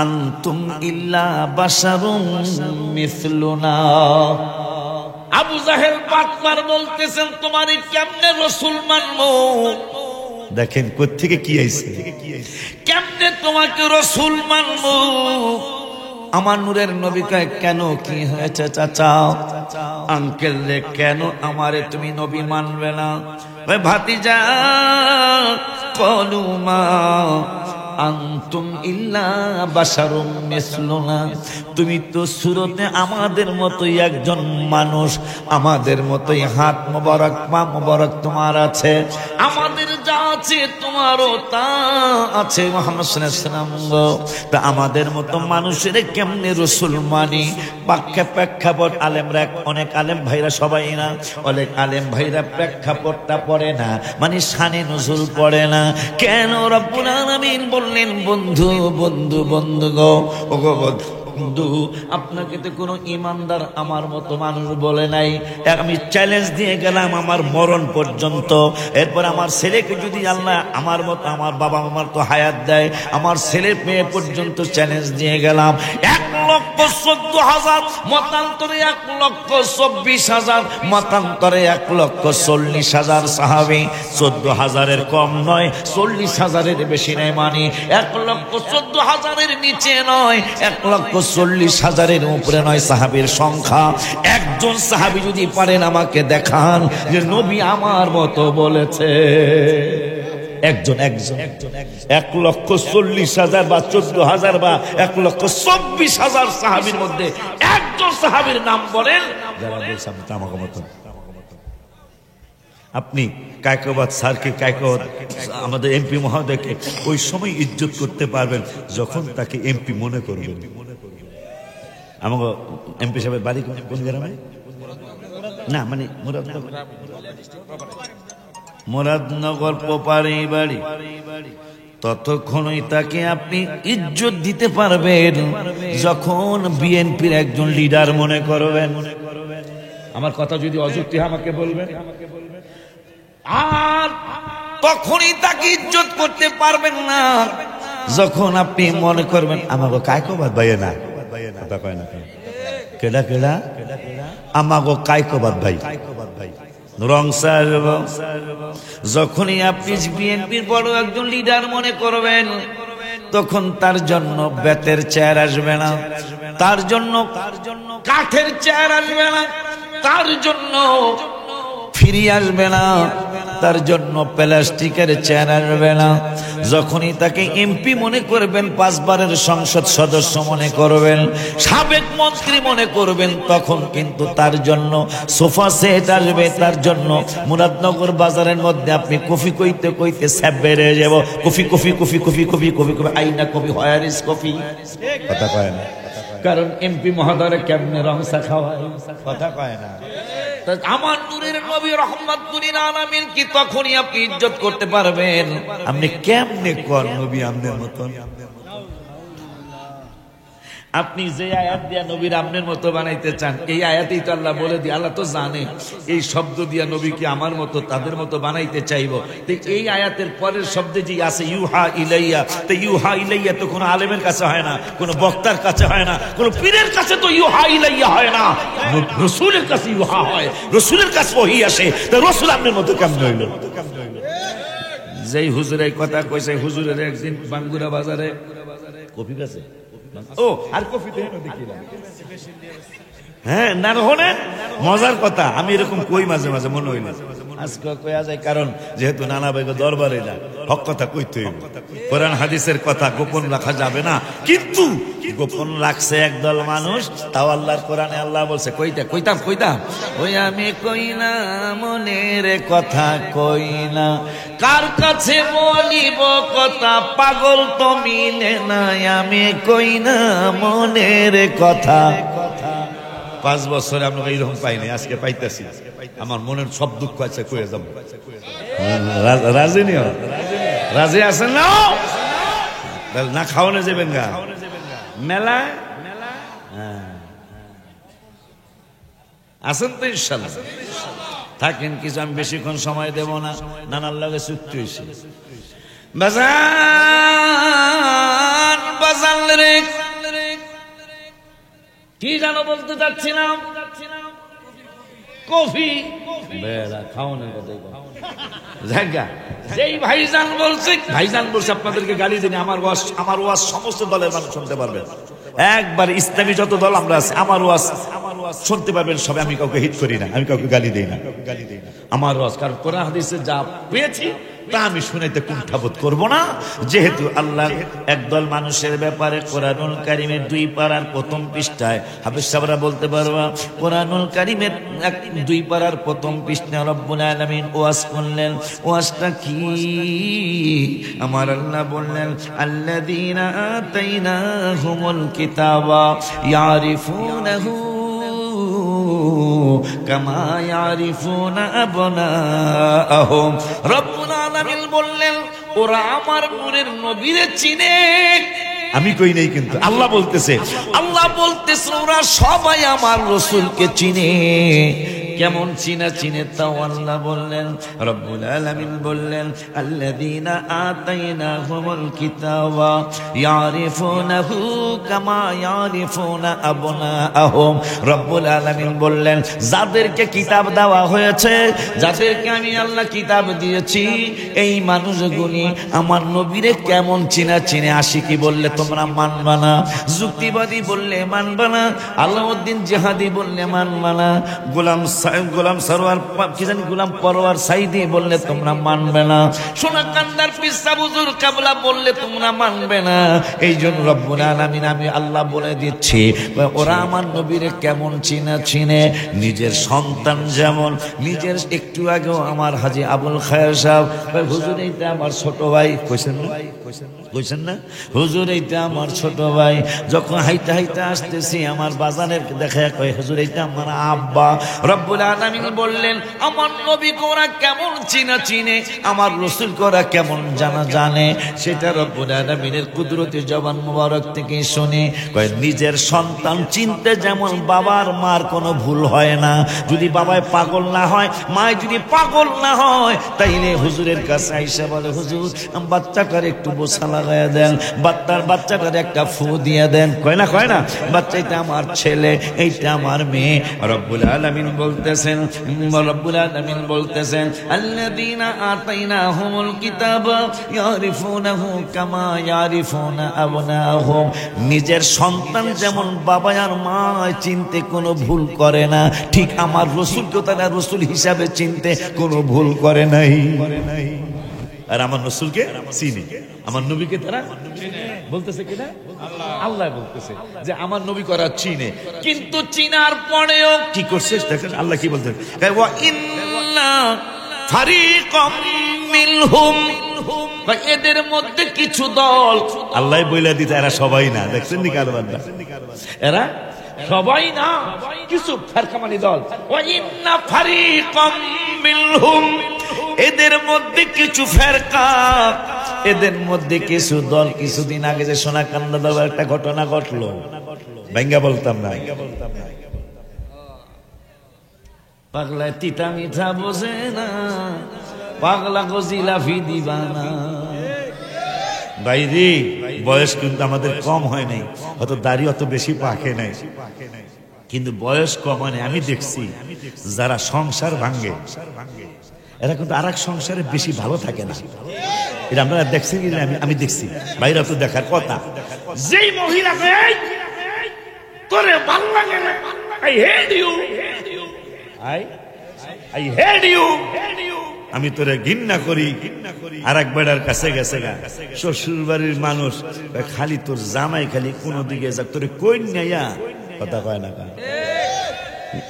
আনতুম ইল্লা বাশারুম মিসলুনা। আবু জাহেল বাটপার বলতেছেন, তোমারই কেমনে রাসূল মানবো? দেখেন কোত্থেকে কি আইছে, কেমনে তোমাকে রাসূল মানবো? আমার নূরের নবী কয়, কেন কি হয়েছে চাচা? আঙ্কেল রে, কেন আমারে তুমি নবী মানবে না? ভাতিজা, ক্বালু মা আনতুম ইল্লা বাশারুম মিসলুনা, তুমি তো সুরতে আমাদের মতোই একজন মানুষ, আমাদের মতোই হাত মোবারক পা মোবারক তোমার আছে, আমাদের যা আছে তোমারও তা আছে মুহাম্মদ সাল্লাল্লাহু আলাইহি ওয়াসাল্লাম। তা আমাদের মতো মানুষের কেমনে রাসূল মানি? প্রেক্ষাপট আলেমরা, অনেক আলেম ভাইরা, সবাই না, অনেক আলেম ভাইরা প্রেক্ষাপটটা পড়ে না, মানে শানে নজুল পড়ে না। কেন রব্বুল আলামিন বললেন বন্ধু বন্ধু বন্ধু গো, ও গো বন্ধু, আপনাকে তো কোনো ইমানদার আমার মতো মানুষ বলে নাই। আমি চ্যালেঞ্জ দিয়ে গেলাম আমার মরণ পর্যন্ত। এরপর আমার ছেলেকে যদি আল্লাহ আমার মতো, আমার বাবা আমার তো হায়াত দেয়, আমার ছেলে মেয়ে পর্যন্ত চ্যালেঞ্জ দিয়ে গেলাম। 1,14,000 মতান্তরে 1,24,000 মতান্তরে 1,40,000 সাহাবী, 14,000-এর কম নয়, 40,000-এর বেশি নয়, মানে 1,14,000-এর নিচে নয়, 1,40,000-এর উপরে নয় সাহাবীর সংখ্যা। একজন সাহাবী যদি পারেন আমাকে দেখান যে নবী আমার মতো বলেছে, একজন 1,40,000 বা 14,000 বা 1,24,000 সাহাবীর মধ্যে একজন সাহাবীর নাম বলেন যারা বলছে আমাকে মতো। আপনি কায়কোবাদ স্যারকে, কায়কোবাদ আমাদের এমপি মহোদয়কে ওই সময় ইজ্জত করতে পারবেন যখন তাকে এমপি মনে করবেন। আমাকে এমপি সাহেবের বাড়ি কোন গ্রামে? না, মানে মুরাদনগর পোপারি বাড়ি। ততক্ষণই তাকে আপনি ইজ্জত দিতে পারবেন যখন বিএনপির একজন লিডার মনে করবেন। আমার কথা যদি অযুক্তি আমাকে বলবেন, আর তখনই তাকে ইজ্জত করতে পারবেন না যখন আপনি মনে করবেন আমাকে কায়কোবাদ ভাই না, কথা কয় না, কেডা কেডা আমাকে কায়কোবাদ ভাই রং সাহেব। যখনই আপনি বিএনপির বড় একজন লিডার মনে করবেন তখন তার জন্য বেতের চেয়ার আসবে না, তার জন্য কাঠের চেয়ার আসবে না, তার জন্য ফিরে আসবে না, তার জন্য প্লাস্টিকের চেয়ার আসবে না। যখনই তাকে এমপি মনে করবেন, 5 বারের সংসদ সদস্য মনে করবেন, সাবেক মন্ত্রী মনে করবেন, তখন কিন্তু তার জন্য সোফা সেট আসবে, তার জন্য মুরাদনগর বাজারের মধ্যে আপনি কফি কইতে কইতে স্যাপ বেড়ে যাব, coffee coffee coffee coffee coffee coffee coffee আইনা কফি, হোয়ার ইজ কফি, কথা কয় না। কারণ এমপি মহোদয় কেমনে রংসা খাওয়ায়, কথা কয় না। আমার নূরের নবী রাহমাতুল লিল আলামিন কি তখনই আপনি ইজ্জত করতে পারবেন? আপনি কেমনে কোন নবী আপনার মতন? আপনি যে আয়াত দিয়া নবীর আপনার মতো বানাইতে চান, এই আয়াতেই তো আল্লাহ বলে দিয়ে, আল্লাহ তো জানে এই শব্দ দিয়া নবীকে আমার মতো তাদের মতো বানাইতে চাইবো। তো এই আয়াতের পরের শব্দে যে আছে ইউহা ইলাইয়া, তো ইউহা ইলাইয়া তো কোনো আলেমের কাছে হয় না, কোনো বক্তার কাছে হয় না, কোনো পীরের কাছে তো ইউহা ইলাইয়া হয় না, রাসূলের কাছে ইউহা হয়, রাসূলের কাছে ওহী আসে। তো রাসূল আপনার মতো কেমন হইল? যেই হুজুরের কথা কইছে, হুজুরের একদিন বাঙ্গুরা বাজারে কফি বেচে, ও আর কফি তো দেখিলাম, হ্যাঁ না হনে মজার কথা। আমি এরকম কই মাঝে মাঝে মনে হইল আজকে কয়া যায়, কারণ যেহেতু নানা ভাই দরবারে না, হক কথা কইতে হইব। কোরআন হাদিসের কথা গোপন রাখা যাবে না, কিন্তু গোপন রাখছে একদল মানুষ, তাও আল্লাহর কোরআনে আল্লাহ বলছে কইতাম ওই আমি কই না মনের কথা কই না, কার কাছে বলিব কথা, পাগল তো মিলে না, আমি কই না মনের কথা। 5 বছরে আমরা এইরকম পাইনি, আজকে পাইতেছি। আমার মনের সব দুঃখ আছে, কয়ে যাব। রাজি নি, রাজি আছেন না? না খাওয়ানো যাবেন গা মেলা আছেন তো ইনশাল্লাহ। থাকেন কিছু, আমি বেশিক্ষণ সময় দেব না, নানার লগে চুক্তি হয়েছে। বাজার বাজার রে কি জানো বলতে চাচ্ছিলাম, কফি বেড়া খাওয়ানোর কথাই জায়গা। যেই ভাইজান বলছে, ভাইজান বলছে আপনাদেরকে গালি দিন, আমার ওয়াজ সমস্ত দলের মানুষ শুনতে পারবেন, একবার ইসলামী যত দল আমরা আছি আমার ওয়াজ শুনতে পারবেন সবে। আমি কাউকে হিট করি না, আমি কাউকে গালি দেই না, আমার ওয়াজ কারণ কোরআন হাদিসে যা পেয়েছি তা আমি শুনাইতে কুণ্ঠাবোধ করব না। যেহেতু আল্লাহ একদল মানুষের ব্যাপারে কোরআনুল কারীমের 2 পারার প্রথম পৃষ্ঠায়, হাফেজ সাহেবরা বলতে পারবা, কোরআনুল কারীমের 2 পারার প্রথম পৃষ্ঠায় রব্বুল আলামিন ওয়াজ করলেন। ওয়াজটা কি? আমার আল্লাহ বললেন, আল্লাযীনা আতাইনাহুমুল কিতাবা ইয়ারিফুনাহু কামা ইয়ারিফুনা আবনাআহুম। রব্বুল আলামিন বললেন, ওরা আমার নূরের নবীরে চিনে। আমি কই নাই কিন্তু, আল্লাহ বলতেছে, আল্লাহ বলতেছে ওরা সবাই আমার রাসূলকে চিনে। কেমন চিনে তাও আল্লাহ বললেন, রব্বুল আলামিন বললেন, আল্লাযীনা আতাইনাহুমুল কিতাবা ইয়ারিফুনাহু কামা ইয়ারিফুনা আবনাআহুম। রব্বুল আলামিন বললেন, যাদেরকে কিতাব দেওয়া হয়েছে, যাদেরকে আমি আল্লাহ কিতাব দিয়েছি, এই মানুষগুলি আমার নবীরে কেমন চিনে। আশিকি বললে তোমরা মানবা না, যুক্তিবাদী বললে মানবা না, আলাউদ্দিন জিহাদি বললে মানবা না, গোলাম সরওয়ার কি জানি গোলাম পরওয়ার সাইদি বললে তোমরা মানবে না, সোনাকান্দার পিসা হুজুর কাবলা বললে তোমরা মানবে না। এই জন্য রব্বুল আলামিন আমি আল্লাহ বলে দিচ্ছি, ওরা আমার নবীরে কেমন চিনে। নিজের সন্তান যেমন, নিজের একটু আগেও আমার হাজী আবুল খায়ের সাহেব, হুজুর এইটা আমার ছোট ভাই কইছেন না, হুজুর এইটা আমার ছোট ভাই। যখন হাইতে আসতেছি আমার বাজানের দেখা কয়, হুজুর এইটা আমার আব্বা। রব্বুল আলামিন বললেন, আমার নবী কোরা কেমন চিনে, আমার রাসূল কোরা কেমন জানে, সেটা রব্বুল আলামিনের কুদরতি জবান মুবারক থেকে শুনে কয়, নিজের সন্তান চিনতে যেমন বাবার মার কোনো ভুল হয় না। যদি বাবায় পাগল না হয়, মায় যদি পাগল না হয়, তাইলে হুজুরের কাছে আইসা বলে, হুজুর বাচ্চাটার একটু বোঝা লাগাইয়া দেন, বাচ্চাটার একটা ফু দিয়ে দেন। কয় না, বাচ্চা এটা আমার ছেলে, এইটা আমার মেয়ে। রব্বুল আলামিন বলতেছেন, আল্লাযীনা আতাইনাহুমুল কিতাবা ইয়ারিফুনাহু কামা ইয়ারিফুনা আবনাআহুম। নিজের সন্তান যেমন বাবা আর মা চিনতে কোনো ভুল করে না, ঠিক আমার রাসূলকে তারা রাসূল হিসাবে চিনতে কোনো ভুল করে নাই। আর আমার রাসূলকে চিনে, আমার নবীকে তারা বলতেছে কিনা, আল্লাহ বলতেছে যে আমার নবী করা চিনে। কিন্তু চিনার পরেও কি করছে দেখেন আল্লাহ কি বলতেন, ওয়া ইন্না ফারিকাম মিনহুম, এদের মধ্যে কিছু দল, আল্লাহ বইলা দিতে এরা সবাই না। দেখছেন নি কারবারটা, এরা সবাই না, কিছু ফারকামানি দল। ওয়া ইন্না ফারিকাম মিনহুম, এদের মধ্যে কিছু ফেরকা, এদের মধ্যে কিছু দল। কিছুদিন আগে যে সোনাকান্দা দলের একটা ঘটনা ঘটলো, ভাঙ্গা বলতাম না, পাগলা তিতা মিঠা বোঝে না, পাগলা গো জিলাফি দিবানা। ভাইরি বয়স কিন্তু আমাদের কম হয় নাই, অত দাড়ি অত বেশি পাকে নাই, কিন্তু বয়স কম হয় নাই। আমি দেখছি যারা সংসার ভাঙ্গে এরা কিন্তু আর এক সংসারে বেশি ভালো থাকে না। এটা আপনারা দেখছেন কি? আমি দেখছি, বাইরে তো দেখার কথা। যেই মহিলাকে তোরে ভালো লাগে না, I hate you, I hate you, আমি তোরে ঘৃণা করি, আর এক বেড়ার কাছে গেছে গা, শ্বশুর বাড়ির মানুষ খালি তোর জামাই খালি কোন দিকে যাক, তোরে কই নাইয়া কথা কয় না,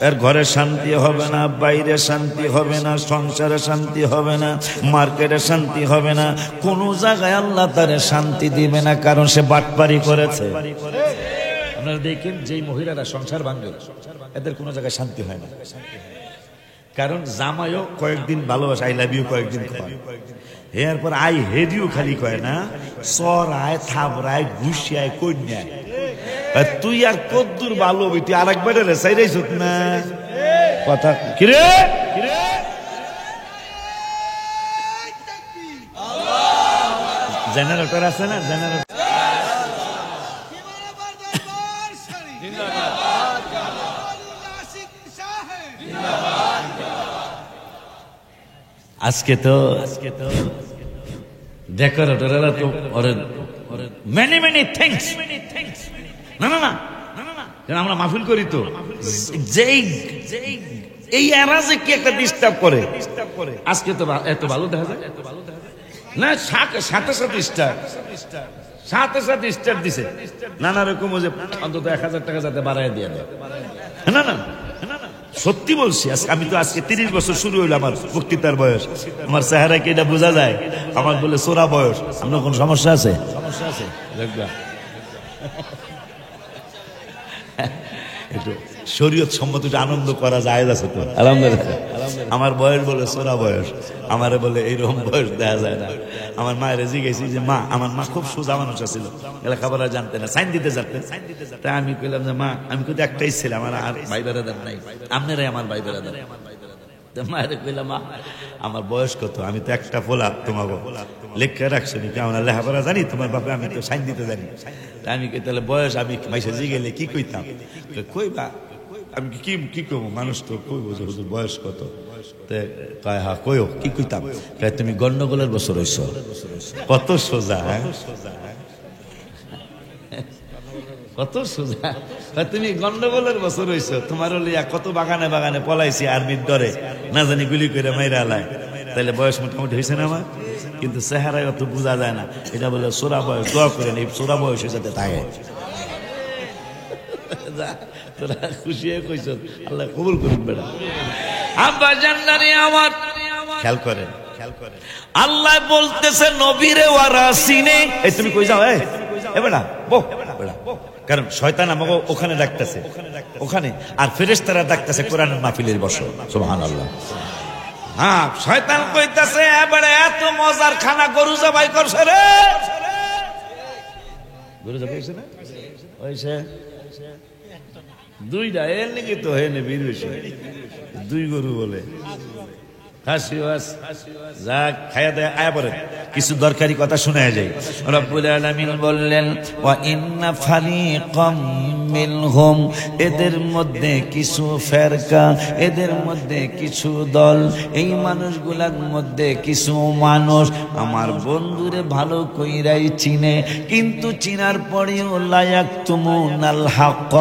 এর ঘরে শান্তি হবে না, বাইরে শান্তি হবে না, সংসারে শান্তি হবে না, মার্কেটে শান্তি হবে না, কোন জায়গায় আল্লাহ তারে শান্তি দিবে না, কারণ সে বাটপারি করেছে। আপনারা দেখেন যেই মহিলারা সংসার ভাঙে এদের কোন জায়গায় শান্তি হয় না, কারণ জামাইও কয়েকদিন ভালোবাসে, আই লাভ ইউ কয়েকদিন কয়, এরপর আই হেড ইউ খালি কয় না, চড়ায় থাবড়ায় ঘুষিয়ায় কন্যায়। তুই আর কদ্দুর ভালো হবি, তুই আর একবার চাইরাইছ না কথা কিরে। জেনারেটর আছে না, জেনারেটর আজকে তো ডেকোরেটররা তো মেনি মেনি থ্যাঙ্কস। না না না, আমরা মাহফিল করি তো যেই এই এরা যে কি একটা ডিস্টার্ব করে, আজকে তো এত ভালো দেখা যায় না, সাথে সাথে স্টার দিছে নানা রকম, যে অন্তত 1000 টাকা যাতে বাড়ায় দিয়ে দেয়। না না সত্যি বলছি, আমি তো আজকে 30 বছর শুরু হইলো আমার বক্তৃতার বয়স, আমার চেহারা কি এটা বোঝা যায়? আমার বলে সোরা বয়স, আপনার কোন সমস্যা আছে? দেখবা একটু শরীয়ত সম্মত আনন্দ করা যায় আছে তো, আলহামদুলিল্লাহ। আমার বয়স বলে সোরা বয়স, আমারে বলে এইরকম বয়স দেখা যায় না। আমার মায়ের জিজ্ঞেসি যে মা, আমার মা খুব সোজা মানুষ ছিল, লেখাপড়া জানতে না, সাইন দিতে জানতেন। তাই আমি কইলাম যে মা, আমি কিন্তু একটাই ছিলাম, আমার আর ভাই বেড়াদার নাই, আপনারাই আমার ভাই বেড়াদার। মায়ের কইলাম মা, আমার বয়স কত? আমি তো একটা পোলা, তোমাকে লেখা রাখছি নি, আমরা লেখাপড়া জানি, তোমার বাপে আমি তো সাইন দিতে জানি। আমি কই তাহলে বয়স, আমি মাইসে জিগেলে কি কইতাম? কইবা আমি কি কইব, মানুষ তো কইব যে হুজুর বয়স কত? কয় হ্যাঁ কইও, কি কইতাম? তুমি গন্ডগোলের বছর হইছ। কত সোজা, কত সোজা। তুমি গন্ডগোলের বছর হইছ, তোমার লিয়া কত বাগানে বাগানে পলাইছি আর্মির ডরে, না জানি গুলি করে মাইরা আলায়, তাহলে বয়স মোটামুটি হয়েছে না আমার? কিন্তু চেহারায় অত বোঝা যায় না, এটা বলে সোরা বয়স। দোয়া করেন এই সোরা বয়সে যাতে থাকে। তোরা খুশি হয়ে কইছ, আল্লাহ কবুল করুন। বেড়া আব্বা জান্নারে আমার খেয়াল করেন, আল্লাহ বলতেছে নবীরে ওয়ারাসিনে, এই তুমি কই যাও? এ বেড়া বো, কারণ শয়তান আমাকে ওখানে ডাকতেছে, ওখানে, আর ফেরেশতারা ডাকতেছে কোরআনের মাহফিলের বসো। সুবহানাল্লাহ। হ্যাঁ, শয়তান কইতাছে এবারে এত মজার খানা গরু জবাই করছে রে, গরু জবাই হইছে না? হইছে দুইটা, এর নাকি তো হেনে বীর হইছে, 2 গরু বলে। কিছু দরকারি কথা শোনা যায়। রব্বুল আলামিন বললেন ওয়া ইন্না ফারিকাম মিনহুম, এদের মধ্যে কিছু ফেরকা, এদের মধ্যে কিছু দল, এই মানুষগুলার মধ্যে কিছু মানুষ আমার বন্ধুরে ভালো কইরাই চিনে, কিন্তু চিনার পরেও লা ইয়াকতুমুনাল হক,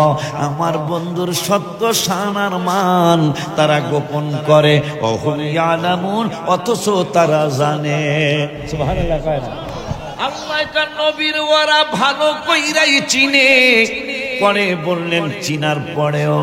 আমার বন্ধুর সত্য শানার মান তারা গোপন করে। ওহুম ইয়ালামুন, অথচ তারা জানে। সুবহানাল্লাহ। কয় না আল্লাহ তার নবীর ওরা ভালো কইরাই চিনে। পরে বললেন চিনার পরেও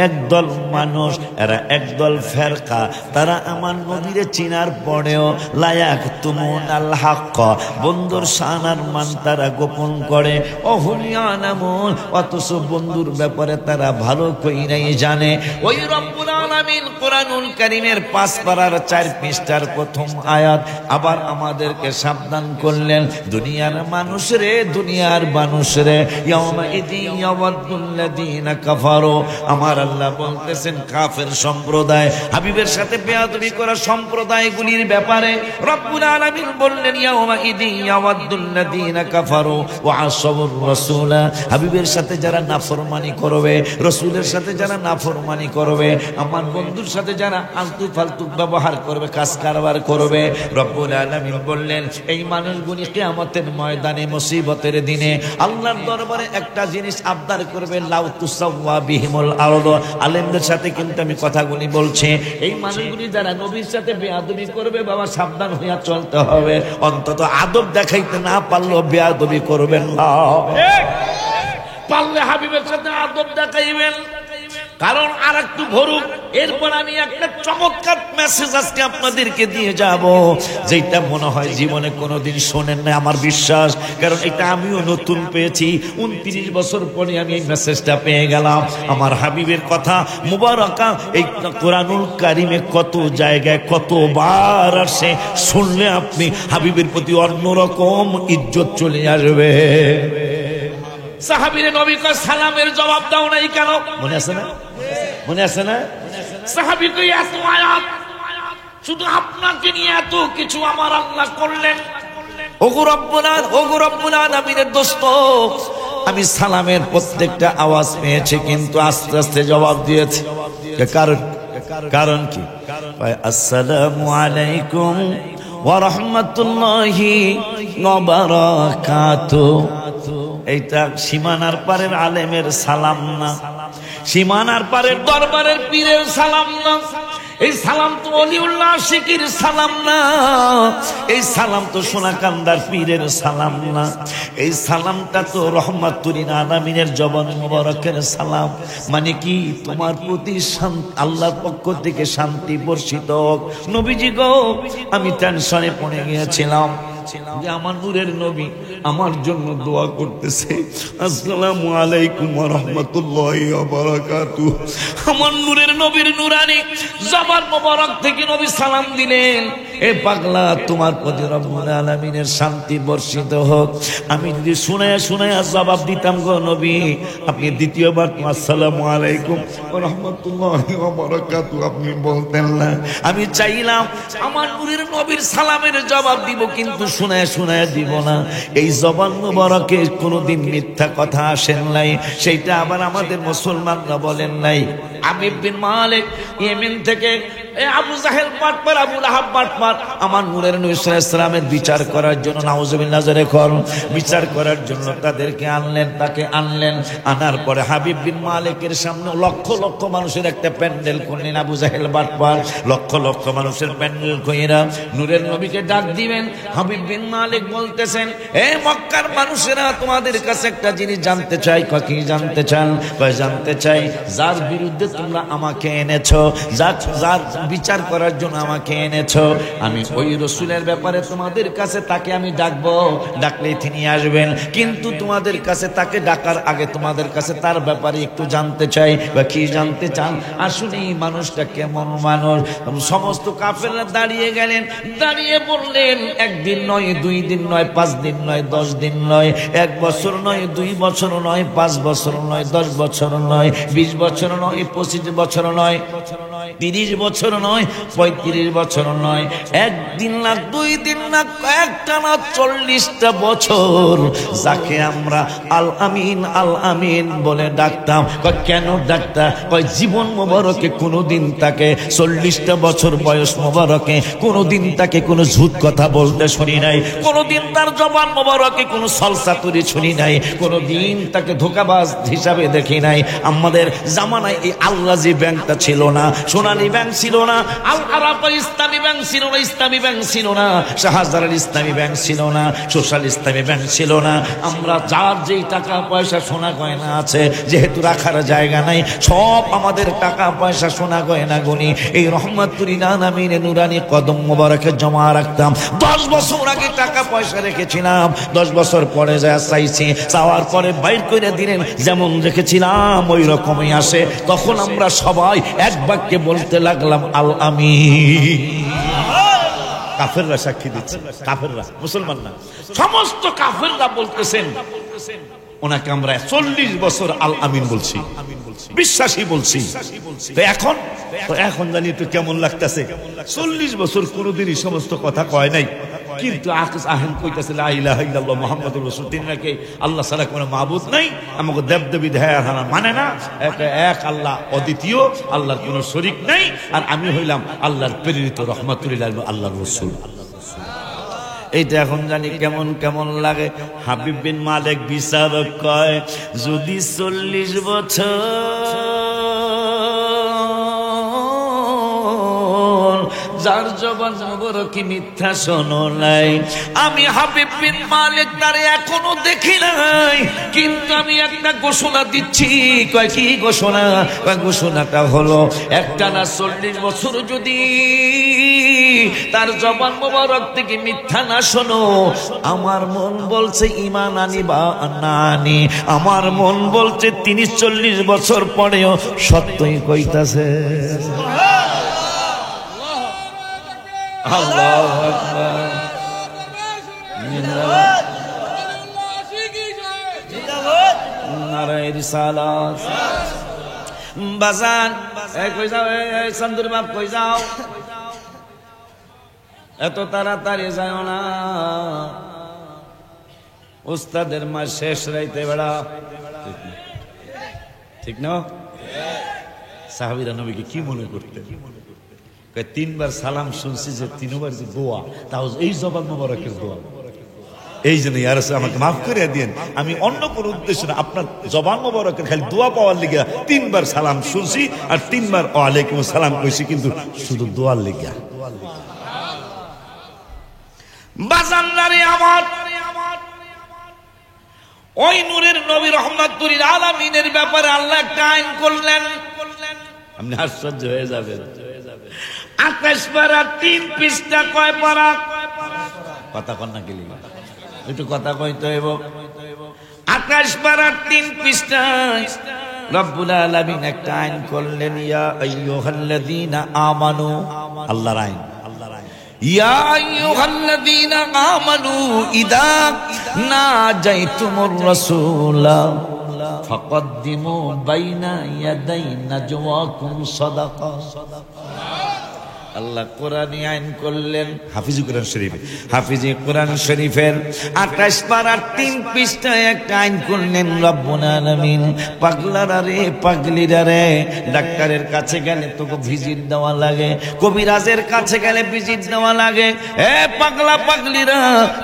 একদল মানুষ, এরা একদল ফেরকা, তারা আমার নবীরে চিনার পরেও লায়াক তুমুনাল হক, বন্ধুর শানার মান তারা গোপন করে। অহুলিয়ানামুন, অথচ বন্ধুর ব্যাপারে তারা ভালো কইরাই জানে। ওই রব্বুল আলামিন কোরআনুল কারীমের 5 পারার 4 পৃষ্ঠার প্রথম আয়াত আবার আমাদেরকে সাবধান করলেন, দুনিয়ার মানুষ রে, দুনিয়ার মানুষ রে, ইয়াউমা ইদিন ইয়াওয়াদুল্লাযীনা কাফারু, আমার আল্লাহ বলতেছেন কাফের সম্প্রদায়, হাবিবের সাথে বেয়াদবি করা সম্প্রদায়গুলির ব্যাপারে রব্বুল আলামিন বললেন ইয়াউমা ইদিন ইয়াওয়াদুল্লাযীনা কাফারু ওয়া আসাবুর রাসূলা, হাবিবের সাথে যারা নাফরমানি করবে, রাসূলের সাথে যারা নাফরমানি করবে, আমার বন্ধুর সাথে যারা আলতু ফালতু ব্যবহার করবে, কাজ কারবার করবে, রব্বুল আলামিন বললেন এই মানুষগুলি কিয়ামতের ময়দানে মুসিবতের দিনে আল্লাহর দরবারে একটা জিনিস আবদার করবে, লাউ তুসাওয়া বিহিমুল আরদ। আলেমদের সাথে কিন্তু আমি কথাগুলি বলছি, এই মানুষগুলি যারা নবীর সাথে বেয়াদবি করবে, বাবা সাবধান হইয়া চলতে হবে, অন্তত আদব দেখাইতে না পারলেও বেয়াদবি করবেন না, পারলে হাবিবের সাথে আদব দেখাইবেন। কারণ আর একটু ভরুক, এরপর আমি একটা চমৎকার মেসেজ আজকে আপনাদেরকে দিয়ে যাব, যেটা মনে হয় জীবনে কোনোদিন শোনেন না, আমার বিশ্বাস, কারণ এটা আমিও নতুন পেয়েছি। 29 বছর পরে আমি এই মেসেজটা পেয়ে গেলাম। আমার হাবিবের কথা মুবারাকা এই কোরআনুল কারীমে কত জায়গায় কতবার আসে, শুনলে আপনি হাবিবের প্রতি অন্যরকম ইজ্জত চলে আসবে। সাহাবীরে নবী কয় সালামের জবাব দাও নাই কেন? মনে আছে না? মনে আছে না? সাহাবী কই এত আয়াত, শুধু আপনাকে নিয়ে এত কিছু আমার আল্লাহ করলেন, ওগো রব্বুল আলামিনের দোস্ত, আমি সালামের প্রত্যেকটা আওয়াজ পেয়েছি, কিন্তু আস্তে আস্তে জবাব দিয়েছি। কারণ কি? আসসালামু আলাইকুম ওয়া রাহমাতুল্লাহি ওয়া বারাকাতুহু। এইটা সীমানার পারের আলেমের সালাম না, সীমানার পারের দরবারের পীরের সালাম না, এই সালাম তো ওলিউল্লাহ আশিকির সালাম না, এই সালাম তো সোনাকান্দার পীরের সালাম না, এই সালামটা তো রহমাতুল আলামিনের জবান মুবারকের সালাম। মানে কি? তোমার প্রতি আল্লাহর পক্ষ থেকে শান্তি বর্ষিত হোক। নবীজি গো, আমি টেনশনে পড়ে গিয়েছিলাম যে আমার নূরের নবী আমার জন্য দোয়া করতেছে, আসসালামু আলাইকুম ওয়া রাহমাতুল্লাহি ওয়া বারাকাতুহু। আমার নূরের নবীর নূরানি জবান মোবারক থেকে নবী সালাম দিলেন, এ পাগলা, তোমার প্রতি রব্বুল আলামিনের শান্তি বর্ষিত হোক। আমি যদি শুনায়া জবাব দিতাম, গো নবী, আপনি দ্বিতীয়বার আসসালামু আলাইকুম ওয়া রাহমাতুল্লাহি ওয়া বারাকাতুহু আপনি বলতেন না। আমি চাইলাম আমার নূরের নবীর সালামের জবাব দিব, কিন্তু শুনায়া দিব না। এই জবান মুবারকে কোনোদিন মিথ্যা কথা আসেন নাই, সেইটা আবার আমাদের মুসলমানরা বলেন নাই। আমির বিন মালিক ইয়েমেন থেকে আবু জাহেল পাটপার, আবু লাহাব পাটপার, আমার নূরের নবী সাল্লাল্লাহু আলাইহি ওয়াসাল্লামের বিচার করার জন্য, নাউজুবিল্লাহ জোরে করুন, বিচার করার জন্য তাদেরকে আনলেন। তাকে আনলেন, আনার পরে হাবিব বিন মালিকের সামনে লক্ষ লক্ষ মানুষের একটা প্যান্ডেল করলেন। আবু জাহেল পাটপার লক্ষ লক্ষ মানুষের প্যান্ডেল কইরা নূরের নবীকে ডাক দিবেন। হাবিব বিন মালিক বলতেছেন, এ মক্কার মানুষেরা, তোমাদের কাছে একটা জিনিস জানতে চাই। কি জানতে চান? জানতে চাই যার বিরুদ্ধে তোমরা আমাকে এনেছো, যার বিচার করার জন্য আমাকে এনেছো, আমি ওই রসুলের ব্যাপারে তোমাদের কাছে তাকে আমি ডাকবো, ডাকলেই তিনি আসবেন। কিন্তু তোমাদের কাছে তাকে ডাকার আগে তোমাদের কাছে তার ব্যাপারে একটু জানতে চাই। বা কি জানতে চান? আসলে এই মানুষটা কেমন মানুষ? সমস্ত কাফেররা দাঁড়িয়ে গেলেন, দাঁড়িয়ে বললেন, একদিন নয়, 2 দিন নয়, 5 দিন নয়, 10 দিন নয়, 1 বছর নয়, 2 বছর নয়, 5 বছর নয়, 10 বছর নয়, 20 বছর নয়, 25 বছর নয়, 30 বছর নয়, 35 বছর নয়, 1 দিন না, 2 দিন না, একটানা 40টা বছর যাকে আমরা আল আমিন বলে ডাকতাম। কেন ডাকতাম? জীবন মোবারকে কোনোদিন তাকে 40টা বছর বয়স মোবারকে কোনোদিন তাকে কোনো ঝুট কথা বলতে শুনি নাই, কোনোদিন তার জবান মোবারকে কোনো সলসাতুরি শুনি নাই, কোনোদিন তাকে ধোঁকাবাজ হিসাবে দেখি নাই। আমাদের জামানায় এই আল্লাজি ব্যাংকটা ছিল না, সোনালী ব্যাংক ছিল না, আল আরাফার ইসলামী ব্যাংক ছিল না, ইসলামী ব্যাংক ছিল না, শাহজালাল ইসলামী ব্যাংক ছিল না, সোশ্যাল ইসলামী ব্যাংক ছিল না। আমরা যার যেই টাকা পয়সা সোনা গয়না আছে, যেহেতু রাখার জায়গা নাই, সব আমাদের টাকা পয়সা সোনা গয়না গুনি এই রহমাতুল আলামিনের নুরানি কদম মোবারকে জমা রাখতাম। 10 বছর আগে টাকা পয়সা রেখেছিলাম, 10 বছর পরে যা চাইছি, চাওয়ার পরে বাইর করে দিলেন, যেমন রেখেছিলাম ওই রকমই আসে। তখন আমরা সবাই এক বাক্যে বলতে লাগলাম, আল আমিন। কাফেররা সাক্ষী দিচ্ছে, কাফেররা, মুসলমান না, সমস্ত কাফেররা বলতেছেন ওনাকে আমরা 40 বছর আল আমিন বলছি, বিশ্বাসী বলছি। এখন জানি তো কেমন লাগতেছে, 40 বছর কোনোদিনই সমস্ত কথা কয় নাই, কিন্তু আহেন কইতাছে লা ইলাহা ইল্লাল্লাহ মুহাম্মাদুর রাসূল, তিনি নাকি আল্লাহ ছাড়া কোনো মাবুদ নাই, আমাকে দেবদেবী ধ্যান মানে না, এক আল্লাহ অদ্বিতীয়, আল্লাহর কোনো শরীক নাই, আর আমি হইলাম আল্লাহর প্রেরিত রহমাতুল আল্লাহর রাসূল। এইটা এখন জানি কেমন কেমন লাগে। হাবিব বিন মালিক বিচারক কয়, যদি 40 বছর যার জবান মোবারকে মিথ্যা শোনো নাই, আমি হাবিব বিন মালিক তারে এখনো দেখি নাই, কিন্তু আমি একটা ঘোষণা দিচ্ছি। কয় কি ঘোষণা? ঘোষণাটা হলো, একটানা 40 বছর যদি তার জবান মোবারক থেকে মিথ্যা না শোনো, আমার মন বলছে ঈমান আনি বা না আনি, আমার মন বলছে তিনি 40 বছর পরেও সত্যই কইতাছে। আল্লাহু আকবার। নারায়ে রিসালাত। বাজান কই যাও? সন্দুর বাপ কই যাও? এত তাড়াতাড়ি যাও না, উস্তাদের মা শেষ রাইতে বেড়া, ঠিক না? সাহাবীরা নবীকে কি মনে করতেন? 3 বার সালাম শুনছি যে 3 বার যে দোয়া, তাও এই জবান মোবারকের দোয়া। এই জন্য ইয়া রাসূল আমাকে মাফ করে দিয়েন, আমি অন্য কোনো উদ্দেশ্য না, আপনার জবান মোবারকের খালি দোয়া পাওয়ার লিগে 3 বার সালাম শুনছি আর 3 বার ওয়ালাইকুম সালাম কইছি, কিন্তু শুধু দোয়ার লিগে। বাজানদারে আমার, ওই নূরের নবী রহমাতুল আলামিনের ব্যাপারে আল্লাহ একটা আইন করলেন, আপনি আশ্চর্য হয়ে যাবেন। 28 পারা 3 পৃষ্ঠা, কয় পারা? কথা কন না গেলি একটু কথা কইতে হইব। 28 পারা 3 পৃষ্ঠায় রব্বুল আলামিন একটা আইন করলেন, ইয়া আইয়ুহাল্লাযীনা আমানু, আল্লাহর আইন, ইয়া আইয়ুহাল্লাযীনা আমানু ইযা নাজাইতুমুর রাসূলা ফাকাদ্দিমু বাইনা ইয়াদাই নাজওয়াকুম সাদাকা। আল্লাহ কোরআনে আইন করলেন, হাফিজুল কোরআন শরীফ, হাফিজে কোরআন শরীফের 28 পারা 3 পৃষ্ঠায় একটা আইন করলেন রব্বুল আলামিন। পাগলারা রে, পাগলিরা রে, ডাক্তারের কাছে গেলে তোকে ভিজিট দেওয়া লাগে, কবিরাজের কাছে গেলে ভিজিট দেওয়া লাগে। এ পাগলা পাগলিরা,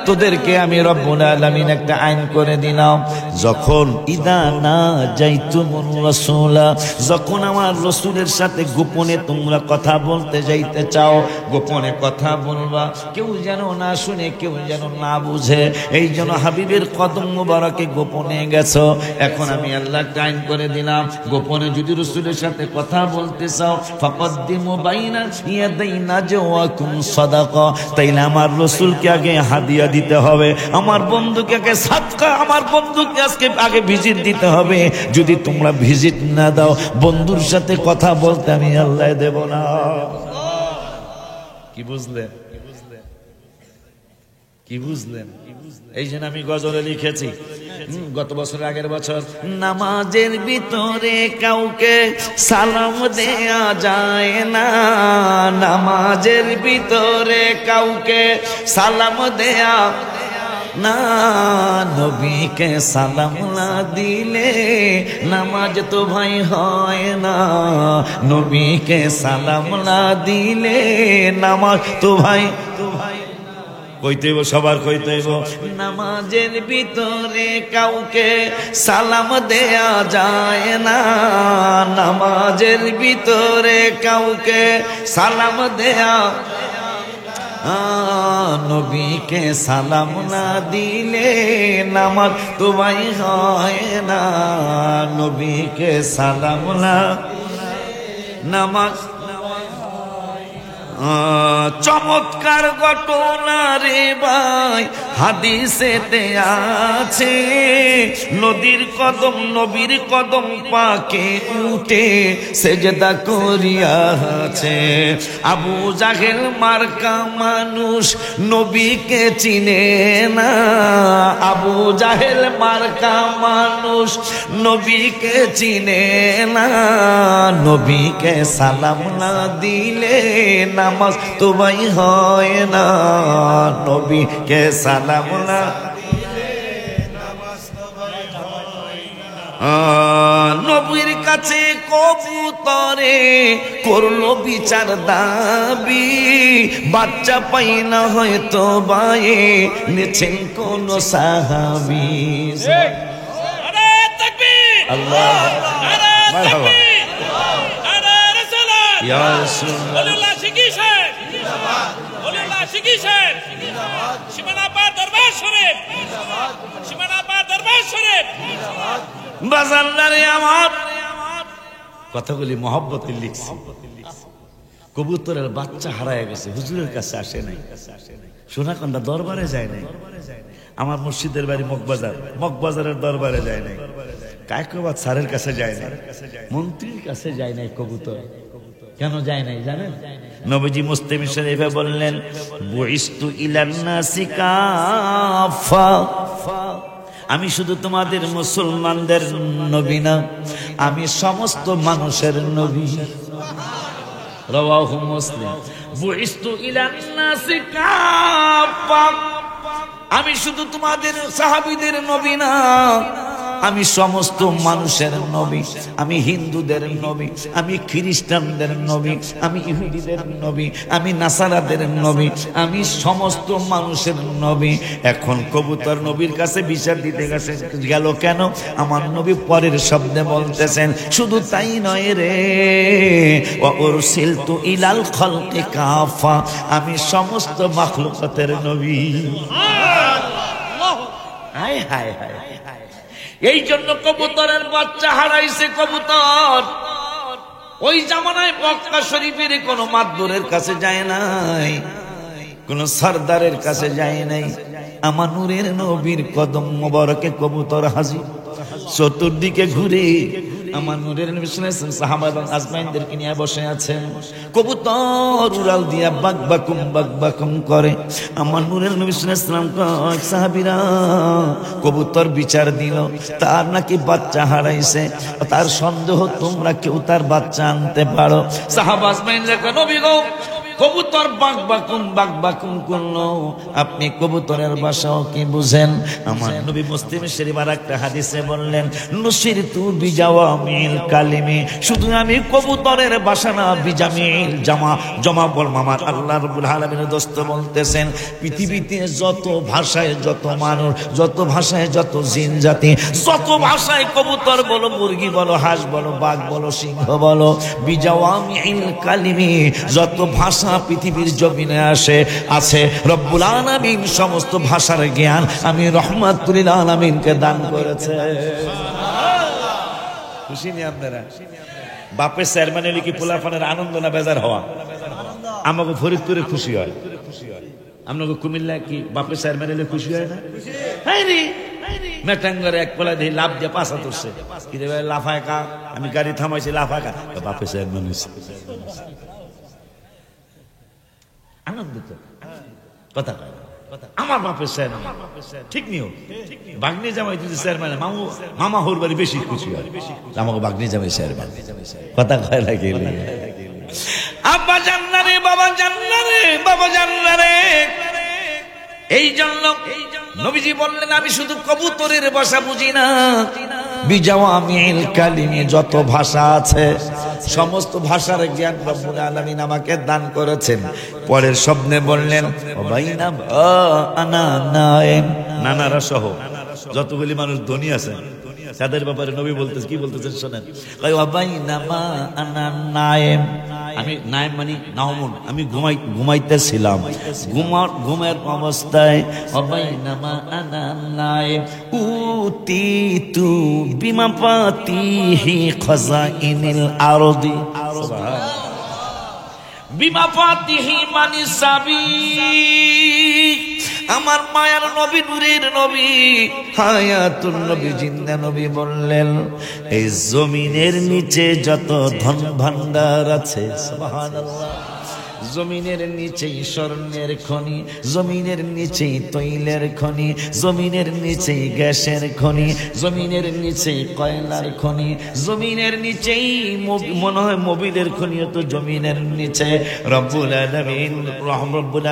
তোদেরকে আমি রব্বুল আলামিন একটা আইন করে দিলাম, যখন ইদা না যাইতুমুর রাসূলা, যখন আমার রাসূলের সাথে গোপনে তোমরা কথা বলতে যাইতে চাও, গোপনে কথা বলবা, কেউ যেন না শুনে, কেউ যেন না বুঝে। এই জন্য হাবিবের কদম মোবারকে গোপনে গেছো, এখন আমি আল্লাহ আইন করে দিলাম, গোপনে যদি রাসূলের সাথে কথা বলতে চাও, ফাকাদ্দিমু বাইনা ইয়াদাই নাজওয়াকুম সাদাকা, তাইলে আমার রাসূলকে আগে হাদিয়া দিতে হবে, আমার বন্ধুকে আগে সাদকা, আমার বন্ধুকে আজকে আগে ভিজিট দিতে হবে। যদি তোমরা ভিজিট না দাও, বন্ধুর সাথে কথা বলতে আমি আল্লাহ দেব না। কি বুঝলেন? কি বুঝলেন? এই জন্য আমি গজলে লিখেছি গত বছর, আগের বছর, নামাজের ভিতরে কাউকে সালাম দেয়া যায় না, নামাজের ভিতরে কাউকে সালাম দেয়া না, নবীকে সালাম না দিলে নামাজ তো ভাই হয় না, নবীকে সালাম না দিলে নামাজ তো ভাই, কইতে হইব, সবার কইতে হইব, নামাজের ভিতরে কাউকে সালাম দেয়া যায় না, নামাজের ভিতরে কাউকে সালাম দেয়া, নবীকে সালাম না দিলে নামাজ তো ভাই হয় না, নবীকে সালাম না নামাজ। চমৎকার ঘটনা রে ভাই হাদিসেতে আছে, নদীর কদম, নবীর কদম পাকে উঠে সেজদা করিয়াছে। আবু জাহেল মার্কা মানুষ নবীকে চিনে না, আবু জাহেল মার্কা মানুষ নবীকে চিনে না, নবীকে সালাম না দিলে নামাজ তো ভাই হয় না, নবীকে সালাম না দিলে নামাজ তো ভাই হয় না। নবীর কাছে কবুতরে করলো বিচার দাবি, বাচ্চা পাই না হয়তো বায়ে নেছেন কোন সাহাবী। আল্লাহ মারহাবা ইয়া রাসূলুল্লাহ, শিকিয়েছেন ওলাল্লাহ, শিকিয়েছেন সীমানা পার দরবার শরীফ, সীমানা পার দরবার শরীফ। বাজানদারে আমার কথাগুলি মহব্বতে লিখছি। কবুতরের বাচ্চা হারায় গেছে, হুজুরের কাছে আসে নাই, সোনাকান্দা দরবারে যায় নাই, আমার মসজিদের বাড়ি মগবাজার, মগবাজারের দরবারে যায় নাই, কায়কোবাদ স্যারের কাছে যায় নাই, মন্ত্রীর কাছে যায় নাই। কবুতর কেন যায় নাই জানেন? নবীজি মুসলিম শরীফে বললেন, বুইস্তু ইলান নাসি কাফা, আমি শুধু তোমাদের মুসলমানদের নবী না, আমি সমস্ত মানুষের নবী। রাওয়াহু মুসলিম। বুইস্তু ইলান নাসি কাফা, আমি শুধু তোমাদের সাহাবীদের নবী না, আমি সমস্ত মানুষের নবী, আমি হিন্দুদের নবী, আমি খ্রিস্টানদের নবী, আমি ইহুদিদের নবী, আমি নাসারাদের নবী, আমি সমস্ত মানুষের নবী। এখন কবুতর নবীর কাছে বিচার দিতে গেল কেন? আমার নবী পরের শব্দে বলতেছেন, শুধু তাই নয় রে, ওয়া উরসিলতু ইলাল খালকি কাফা, আমি সমস্ত মাখলুকাতের নবী। হায় হায় হায়, এই জন্য কবুতরের বাচ্চা হারাইছে। কবুতর ওই জামানায় মক্কা শরীফের কোন মাদবরের কাছে যায় নাই, কোন সরদারের কাছে যায় নাই। আমার নূরের নবীর কদম মোবারকে কবুতর হাজির। চতুর্দিকে ঘুরে আমার নূরের নবী সাল্লাল্লাহু আলাইহি ওয়াসাল্লাম সাহাবা এবং আজমাইনদেরকে নিয়ে বসে আছেন। কবুতর উড়াল দিয়া বাকবাকুম করে। আমার নূরের নবী সাল্লাল্লাহু আলাইহি ওয়াসাল্লাম কয়, সাহাবীরা কবুতর বিচার দিল, তার নাকি বাচ্চা হারাইছে, তার সন্দেহ তোমরা কেউ তার বাচ্চা আনতে পারো। সাহাবা আজমাইনরা কয়, নবী গো, কবুতর বাকবাকুম করলো, আপনি কবুতরের ভাষাও কি বুঝেন? আমার নবী মুসলিম শরীফের একটা হাদিসে বললেন, নুসিরতু বিজাওয়ামিল কালিমি, শুধু আমি কবুতরের ভাষা না, বিজামিল জমা বল। আমার আল্লাহ রাব্বুল আলামিনের দোস্ত বলতেছেন, পৃথিবীতে যত ভাষায় যত মানুষ, যত ভাষায় যত জিন জাতি, যত ভাষায় কবুতর বলো, মুরগি বলো, হাঁস বলো, বাঘ বলো, সিংহ বলো, বিজাওয়ামিল কালিমি, যত ভাষা পৃথিবীর জমিনে আছে, রব্বুল আলামিন সমস্ত ভাষার জ্ঞান আমি রহমাতুল লিল আলামিনকে দান করেছে। খুশি নি আপনারা? বাপের চেয়ারম্যান হলে কি পোলাপানের আনন্দ না বেজার হওয়া? আমাকে ফরিদপুরে খুশি হয়, আপনাকে কুমিল্লা কি বাপের চেয়ারম্যান হলে খুশি হয় না? মেটাঙ্গরে এক পোলা দিয়ে লাভ দিয়ে পাশা তুলছে, কি রে ভাই লাফায় কা, আমি গাড়ি থামাইছি, লাফায় কা, বাপের চেয়ারম্যান হয়েছে, আনন্দিত কথা। আমার বাপের চেয়ারম্যান ঠিক নিও, বাগনি জামাই যদি চেয়ারম্যান, মামা হোর বাড়ি বেশি খুশি হয়, আমাকে বাগনি জামাই চেয়ারম্যান, কথা কয় লাগে। আব্বা জান্নারে, বাবা জান্নারে, বাবা জান্নারে। এই জন্য নবীজি বললেন, আমি শুধু কবুতরের ভাষা বুঝি না, বিজাওয়ামিল কালিমি, যত ভাষা আছে সমস্ত ভাষার জ্ঞান রব্বুল আলামিন আমাকে দান করেছেন। পরের শব্দে বললেন, নানারা সহ যতগুলি মানুষ ধনী আছে তাদের ব্যাপারে নবী বলতেছে, কি বলতেছেন শোনেন, আমি নায়েম মানে নাওমুন, আমি ঘুমাইতেছিলাম, ঘুমের অবস্থায় উতিতু বিমাফাতিহি খাযাইনিল আরদি, বিমাফাতিহি মানে চাবি। আমার মায়ার নবী, নূরের নবী, হায়াতুন নবী, জিন্দা নবী বললেন, এই জমিনের নিচে যত ধন ভান্ডার আছে, সুবহানাল্লাহ, জমিনের নিচেই স্বর্ণের খনি, জমিনের নিচেই তৈলের খনি, জমিনের নিচেই গ্যাসের খনি, জমিনের নিচেই কয়লার খনি, জমিনের নিচেই মনে হয় মোবিলের খনিও তো জমিনের নিচে। রব্বুল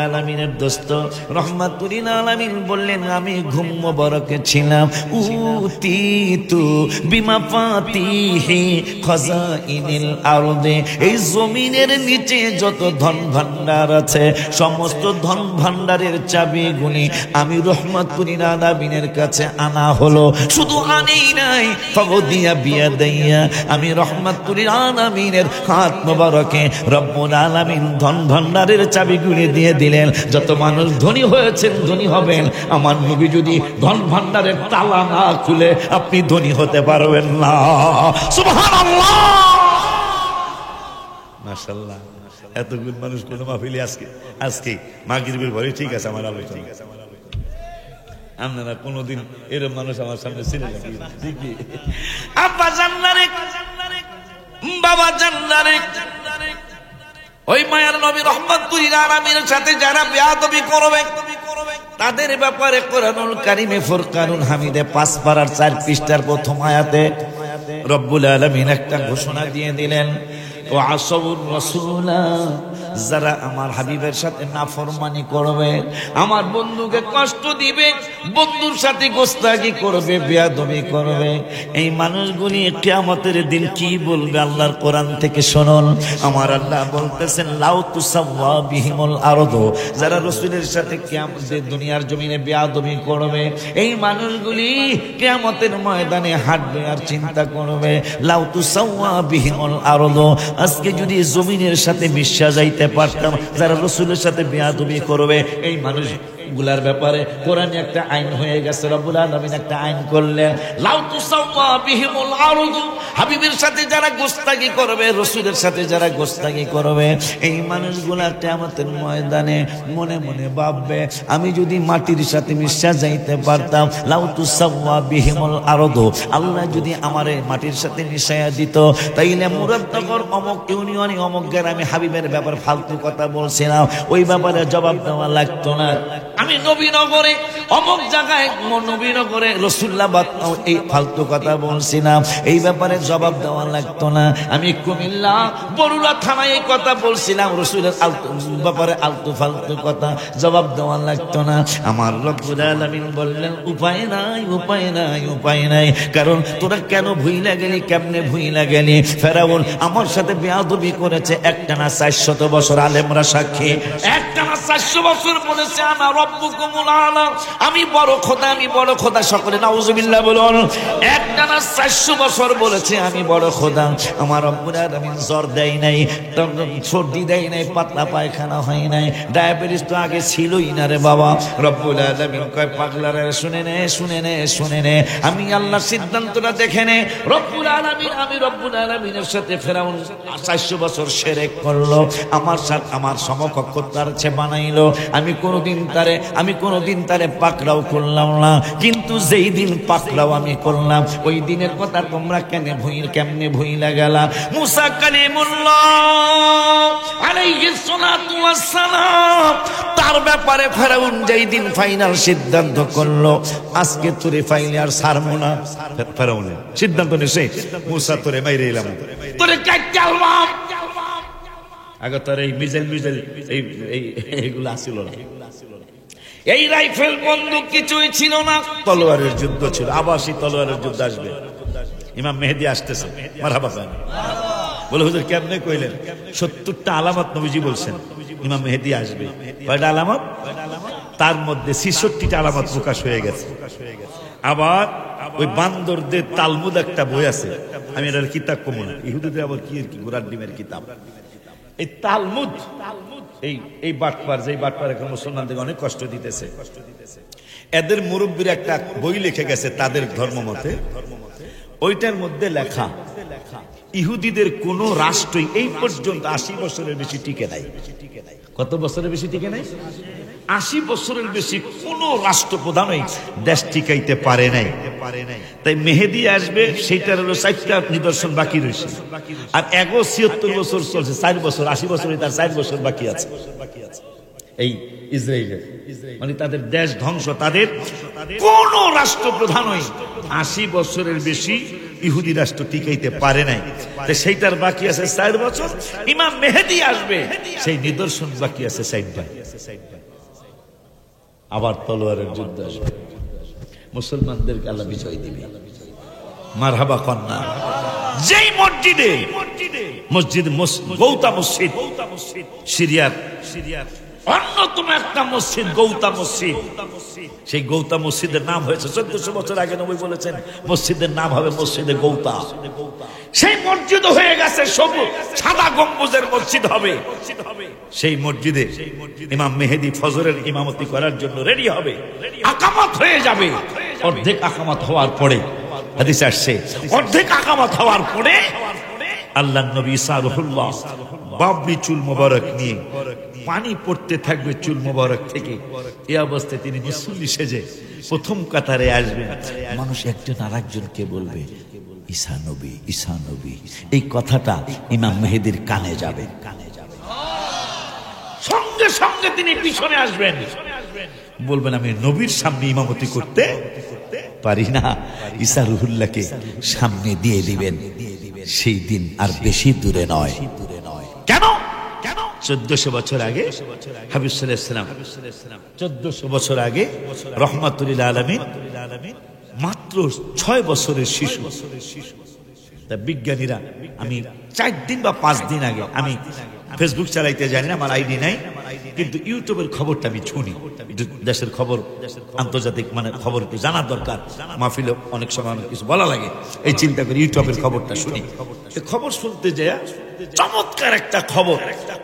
আলামিনের দোস্ত রহমাতুল লিল আলামিন বললেন, আমি ঘুম মোবারকে ছিলাম, উতিতু বিমাফাতিহি খাযাইনিল আরদি, এই জমিনের নিচে যত ধন ভান্ডার আছে সমস্ত ধন ভান্ডারের চাবিগুলি আমি রহমাতুল লিল আলামিনের কাছে আনা হলো। শুধু আনেই নাই, ফগদিয়া বিয়া দাইয়া আমি রহমাতুল লিল আলামিনের হাত মোবারকে রব্বুল আলামিন ধন ভান্ডারের চাবিগুলি দিয়ে দিলেন। যত মানুষ ধনী হয়েছেন, ধনী হবেন, আমার নবী যদি ধন ভান্ডারের তালা না খুলে আপনি ধনী হতে পারবেন না। সুবহানাল্লাহ, মাশাআল্লাহ। এতগুলো মানুষ কোন মাহফিলে আজকে মাগরিবের পরে ঠিক আছে আমার আলোচনা, আপনারা কোনদিন এরকম মানুষ আমার সামনে ছিলেন নাকি? আব্বা জান্নারে, বাবা জান্নারে, ওই মায়ার নবী রহমাতুল লিল আলামিনের সাথে যারা বেয়াদবি করবে তাদের ব্যাপারে কোরআনুল কারীমে ফুরকানুল হামিদে 5 পারার 4 পৃষ্ঠার প্রথম আয়াতে রব্বুল আলামিন একটা ঘোষণা দিয়ে দিলেন, ওয়াসাউর রাসূলা যারা আমার হাবিবের সাথে নাফরমানি করবে, আমার বন্ধুকে কষ্ট দিবে, বন্ধুর সাথে গোস্তাকি করবে, বেয়াদবি করবে, এই মানুষগুলি কিয়ামতের দিন কি বলবে আল্লাহর কোরআন থেকে শুনুন। আমার আল্লাহ বলতেছেন লাউ তুসাওয়া বিহিমুল আরদু, যারা রাসূলের সাথে কিয়ামতের দুনিয়ার জমিনে বেয়াদবি করবে, এই মানুষগুলি কিয়ামতের ময়দানে হাঁটবে আর চিন্তা করবে লাউ তুসাওয়া বিহিমুল আরদু, আজকে যদি জমিনের সাথে মিশা যাইতে পারতাম, যারা রাসূলের সাথে বেয়াদবি করবে, এই মানুষ গুলার ব্যাপারে কোরআনে একটা আইন হয়ে গেছে। রব্বুল আলামিন একটা আইন করলেন, লাউ তুসাওয়া বিহিমুল আরদু, হাবিবের সাথে যারা গোস্তাকি করবে, রাসূলের সাথে যারা গোস্তাকি করবে, এই মানুষগুলা কিয়ামতের ময়দানে মনে মনে ভাববে আমি যদি মাটির সাথে মিশা যাইতে পারতাম, লাউ তুসাওয়া বিহিমুল আরদু, আল্লাহ যদি আমারে মাটির সাথে মিশাইয়া দিত, তাইলে মুরাদনগর অমুক ইউনিয়নে অমুক গ্রামে হাবিবের ব্যাপার ফালতু কথা বলছিলাম, ওই ব্যাপারে জবাব দেওয়া লাগতো না। আমি নবীনগরে অমুক জায়গায় নবীনগরে রাসূলুল্লাহ এই ফালতু কথা বলছিলাম, এই ব্যাপারে জবাব দেওয়া লাগতো না। আমি কুমিল্লা বরুড়া থানায় এই কথা বলছিলাম, রাসূলের ব্যাপারে আলতু ফালতু কথা জবাব দেওয়া লাগতো না। আমার রব্বুল আলামিন বললেন উপায় নাই, উপায় নাই, উপায় নাই, কারণ তোরা কেন ভুইলা গেলি, কেমনে ভুইলা গেলি? ফেরাউন আমার সাথে বেয়াদবি করেছে একটানা 400 বছর, আলেমরা সাক্ষী, একটানা 400 বছর বলেছে আনা রব্বুকুমুল আলা, আমি বড় খোদা, আমি বড় খোদা, সকলে নাউজুবিল্লাহ বলুন। একটানা 400 বছর বলেছে আমি বড় খোদা। আমার রব্বুল আলামিন জ্বর দেয় নাই, সর্দি দেয় নাই, পাতলা পায়খানা হয় নাই, ডায়াবেটিস তো আগে ছিলই না রে বাবা। রব্বুল আলামিন কয় পাগলারে শুনে নে, শুনে নে, শুনে নে, আমি আল্লাহ সিদ্ধান্তটা দেখে নে। রব্বুল আলামিন, আমি রব্বুল আলামিনের সাথে ফেরাউন 400 বছর শিরক করলো, আমার সাথে আমার সমকক্ষ তার চেয়ে বানাইলো, আমি কোনোদিন তারে পাকড়াও করলাম না, কিন্তু যেই দিন পাকড়াও আমি করলাম, ওই দিনের কথা তোমরা কেমনে ভুইলা গেলা? মুসা কালিমুল্লাহ আলাইহিস সালাতু ওয়াস সালাম, তার ব্যাপারে ফেরাউন যেই দিন ফাইনাল সিদ্ধান্ত করলো, আজকে তোরে ফাইলে আর ছাড়বো না, ফেরাউনের সিদ্ধান্ত নিছে মুসা তোরে মাইরে এলাম, তোরে কাটতে আলবাম। আগে তোর এই মিজেল এইগুলো আসিল না, এই রাইফেল বন্দুক কিছুই ছিল না, তলোয়ারের যুদ্ধ ছিল, আবাসী তলোয়ারের যুদ্ধ আসবে। ইমাম মেহেদী আসতেছে, মারহাবা খান বলে হুজুর কেমনে কইলেন? 70টা আলামত নবীজি বলছেন ইমাম মেহেদী আসবে। কয়টা আলামত? তার মধ্যে 66টা আলামত প্রকাশ হয়ে গেছে। আবার ওই বান্দরদের তালমুদ একটা বই আছে, আমি এটার কিতাব কমু না, ইহুদিদের আবার কি ঘোড়ার ডিমের কিতাব, এই তালমুদ, এই বাটপার, যে বাটপার এখন মুসলমানদের অনেক কষ্ট দিতেছে, এদের মুরব্বীর একটা বই লিখে গেছে তাদের ধর্ম মতে, ওইটার মধ্যে লেখা ইহুদিদের কোন রাষ্ট্রই এই পর্যন্ত 80 বছরের বেশি টিকে নাই। কত বছরের বেশি টিকে নাই? 80 বছরের বেশি কোন রাষ্ট্রপ্রধানই দেশ টিকাইতে পারে নাই। তাই মেহেদী আসবে, সেইটার হলো 4টা নিদর্শন বাকি রয়েছে। আর 76 বছর চলছে, 4 বছর, 80 বছরে তার 4 বছর বাকি আছে। এই ইসরায়েলের মানে তাদের দেশ ধ্বংস, তাদের কোন রাষ্ট্রপ্রধানই 80 বছরের বেশি ইহুদি রাষ্ট্র টিকাইতে পারে নাই। সেইটার বাকি আছে 4 বছর। ইমাম মেহেদী আসবে, সেই নিদর্শন বাকি আছে 4টা। আবার তলোয়ারের যুদ্ধ আসবে, মুসলমানদেরকে আল্লাহ বিজয় দিবে। মারহাবা কন্যা। যেই মসজিদ গৌতা মসজিদ, সিরিয়ার অন্যতম একটা মসজিদ গৌতা মসজিদ, সেই গৌতা মসজিদের নাম হয়েছে 1400 বছর আগে নবী বলেছেন মসজিদের নাম হবে মসজিদে গৌতা। সেই মসজিদ হয়ে গেছে সবুজ সাদা গম্বুজের মসজিদ হবে। সেই মসজিদে ইমাম মেহেদী ফজরের ইমামতি করার জন্য রেডি হবে, আকামাত হয়ে যাবে। অর্ধেক আকামাত হওয়ার পরে, হাদিসে আসছে, অর্ধেক আকামাত হওয়ার পরে আল্লাহর নবী ঈসা রুহুল্লাহ বাবরি চুল মোবারক নিয়ে পানি পড়তে থাকবে চুল মোবারক থেকে। এই অবস্থায় তিনি মুসল্লি সেজে প্রথম কাতারে আসবেন। মানুষ একজন আরেকজনকে বলবে ঈসা নবী, ঈসা নবী। এই কথাটা ইমাম মেহেদীর কানে যাবে, সঙ্গে সঙ্গে তিনি পিছনে আসবেন, বলবেন আমি নবীর সামনে ইমামতি করতে পারি না, ঈসা রুহুল্লাহকে সামনে দিয়ে দিবেন। সেই দিন আর বেশি দূরে নয়। কেন? 1400 বছর আগে হাবিব সাল্লাল্লাহু আলাইহি ওয়াসাল্লাম 1400 বছর আগে রাহমাতুল লিল আলামিন মাত্র 6 বছরের শিশু। তা বিজ্ঞানীরা, আমি 4 দিন বা 5 দিন আগে, আমি ফেসবুক চালাইতে জানি না, আমার আইডি নাই, কিন্তু ইউটিউবের খবরটা আমি শুনি। দেশের খবর, আন্তর্জাতিক মানে খবর একটু জানার দরকার, মাহফিলে অনেক সময় অনেক কিছু বলা লাগে, এই চিন্তা করে ইউটিউবের খবরটা শুনি। খবর শুনতে যায় চমৎকার একটা খবর,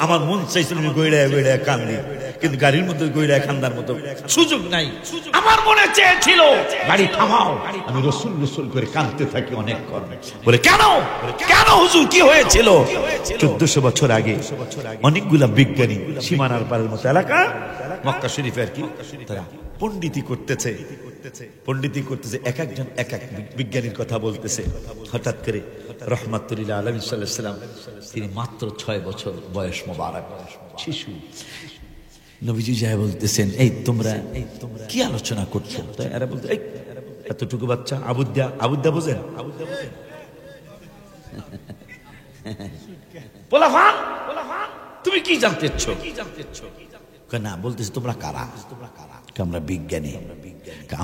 আমার মন চাইছিল আমি গইড়ায় গইড়ায় কান্দি, কিন্তু গাড়ির মধ্যে গইড়ায় কান্দার মতো সুযোগ নাই। আমার মনে চেয়েছিল গাড়ি থামাও, আমি রসুল রসুল করে কাঁদতে থাকি অনেক কর্মে। বলে কেন কেন হুজুর, কি হয়েছিল? 1400 বছর আগে অনেকগুলা বিজ্ঞানী সীমানার পারের মতো এলাকা মক্কা শরীফে আর কি, তারা পণ্ডিতি করতেছে, এক একজন এক এক বিজ্ঞানীর কথা বলতেছে। হঠাৎ করে রাহমাতুল লিল আলামিন সাল্লাল্লাহু আলাইহি ওয়াসাল্লাম, তিনি মাত্র 6 বছর বয়স, মোবারক শিশু, নবীজি যায় বলতেছেন, এই তোমরা কি আলোচনা করছো? তাই এরা বলতে, এই এতটুকু বাচ্চা, আবুদ্দা বোঝেন? পোলাফান, তুমি কি জানতেছ? না, বলতেছি তোমরা কারা? আমরা বিজ্ঞানী।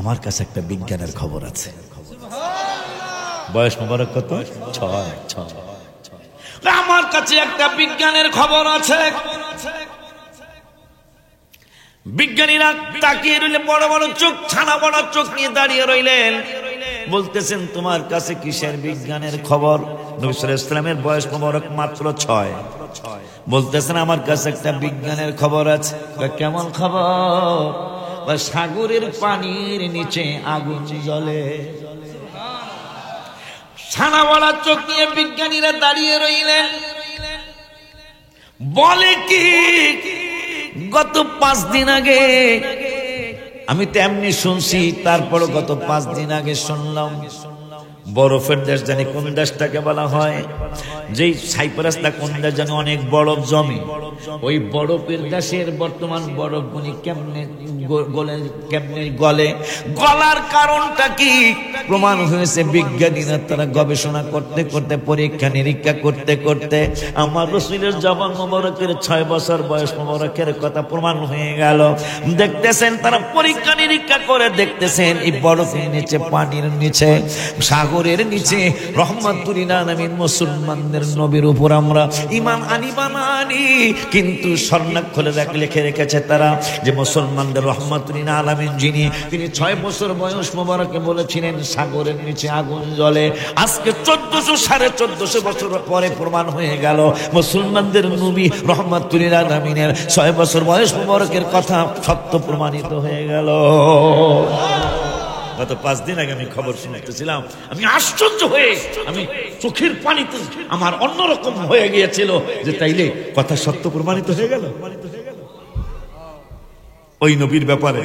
আমার কাছে একটা বিজ্ঞানের খবর আছে। বয়স মোবারক কত? 6। আমার কাছে একটা বিজ্ঞানের খবর আছে। বিজ্ঞানীরা তাকিয়ে রইলেন, বড় বড় চোখ, ছানা বড় চোখ নিয়ে দাঁড়িয়ে রইলেন, বলতেছেন তোমার কাছে কিসের বিজ্ঞানের খবর? নবী সাল্লাল্লাহু আলাইহি ওয়াসাল্লামের বয়স মোবারক মাত্র 6। বলতেছেন আমার কাছে একটা বিজ্ঞানের খবর আছে। কেমন খবর? সাগরের পানির নিচে আগুন জ্বলে। ছানা বড় চোখ নিয়ে বিজ্ঞানীরা দাঁড়িয়ে রইলেন। বলে কি, গত 5 দিন আগে আমি তো এমনি শুনছি, তারপর গত 5 দিন আগে শুনলাম বরফের দেশ, জানি কোন দেশটাকে বলা হয়, যেই সাইপ্রাসটা কোন দেশ জানি অনেক বরফ জমে, ওই বরফের দেশের বর্তমান বরফগুলি কেমনে গলে, গলার কারণটা কি প্রমাণ হয়েছে। বিজ্ঞানীরা তারা গবেষণা করতে করতে, পরীক্ষা নিরীক্ষা করতে করতে আমার রাসূলের জবান মোবারকের 6 বছর বয়স মোবারকের কথা প্রমাণ হয়ে গেল। দেখতেছেন তারা পরীক্ষা নিরীক্ষা করে দেখতেছেন এই বরফের নিচে, পানির নিচে, সাগরের নিচে রাহমাতুল লিল আলামিন মুসলমানদের নবীর উপর আমরা ঈমান আনি বা না আনি, কিন্তু স্বর্ণাক্ষরে লিখে রেখেছে তারা যে মুসলমানদের রাহমাতুল লিল আলামিন যিনি, তিনি 6 বছর বয়স মোবারকে বলেছিলেন সাগরের নিচে আগুন জ্বলে। আজকে 1400-1450 বছর পরে প্রমাণ হয়ে গেল মুসলমানদের নবী রাহমাতুল লিল আলামিনের 6 বছর বয়স মোবারকের কথা সত্য প্রমাণিত হয়ে গেল। গত 5 দিন আগে আমি খবর শুনতেছিলাম, আমি আশ্চর্য হয়ে, আমি চোখের পানিতে আমার অন্যরকম হয়ে গিয়েছিল যে তাইলে কথা সত্য প্রমাণিত হয়ে গেল। ওই নবীর ব্যাপারে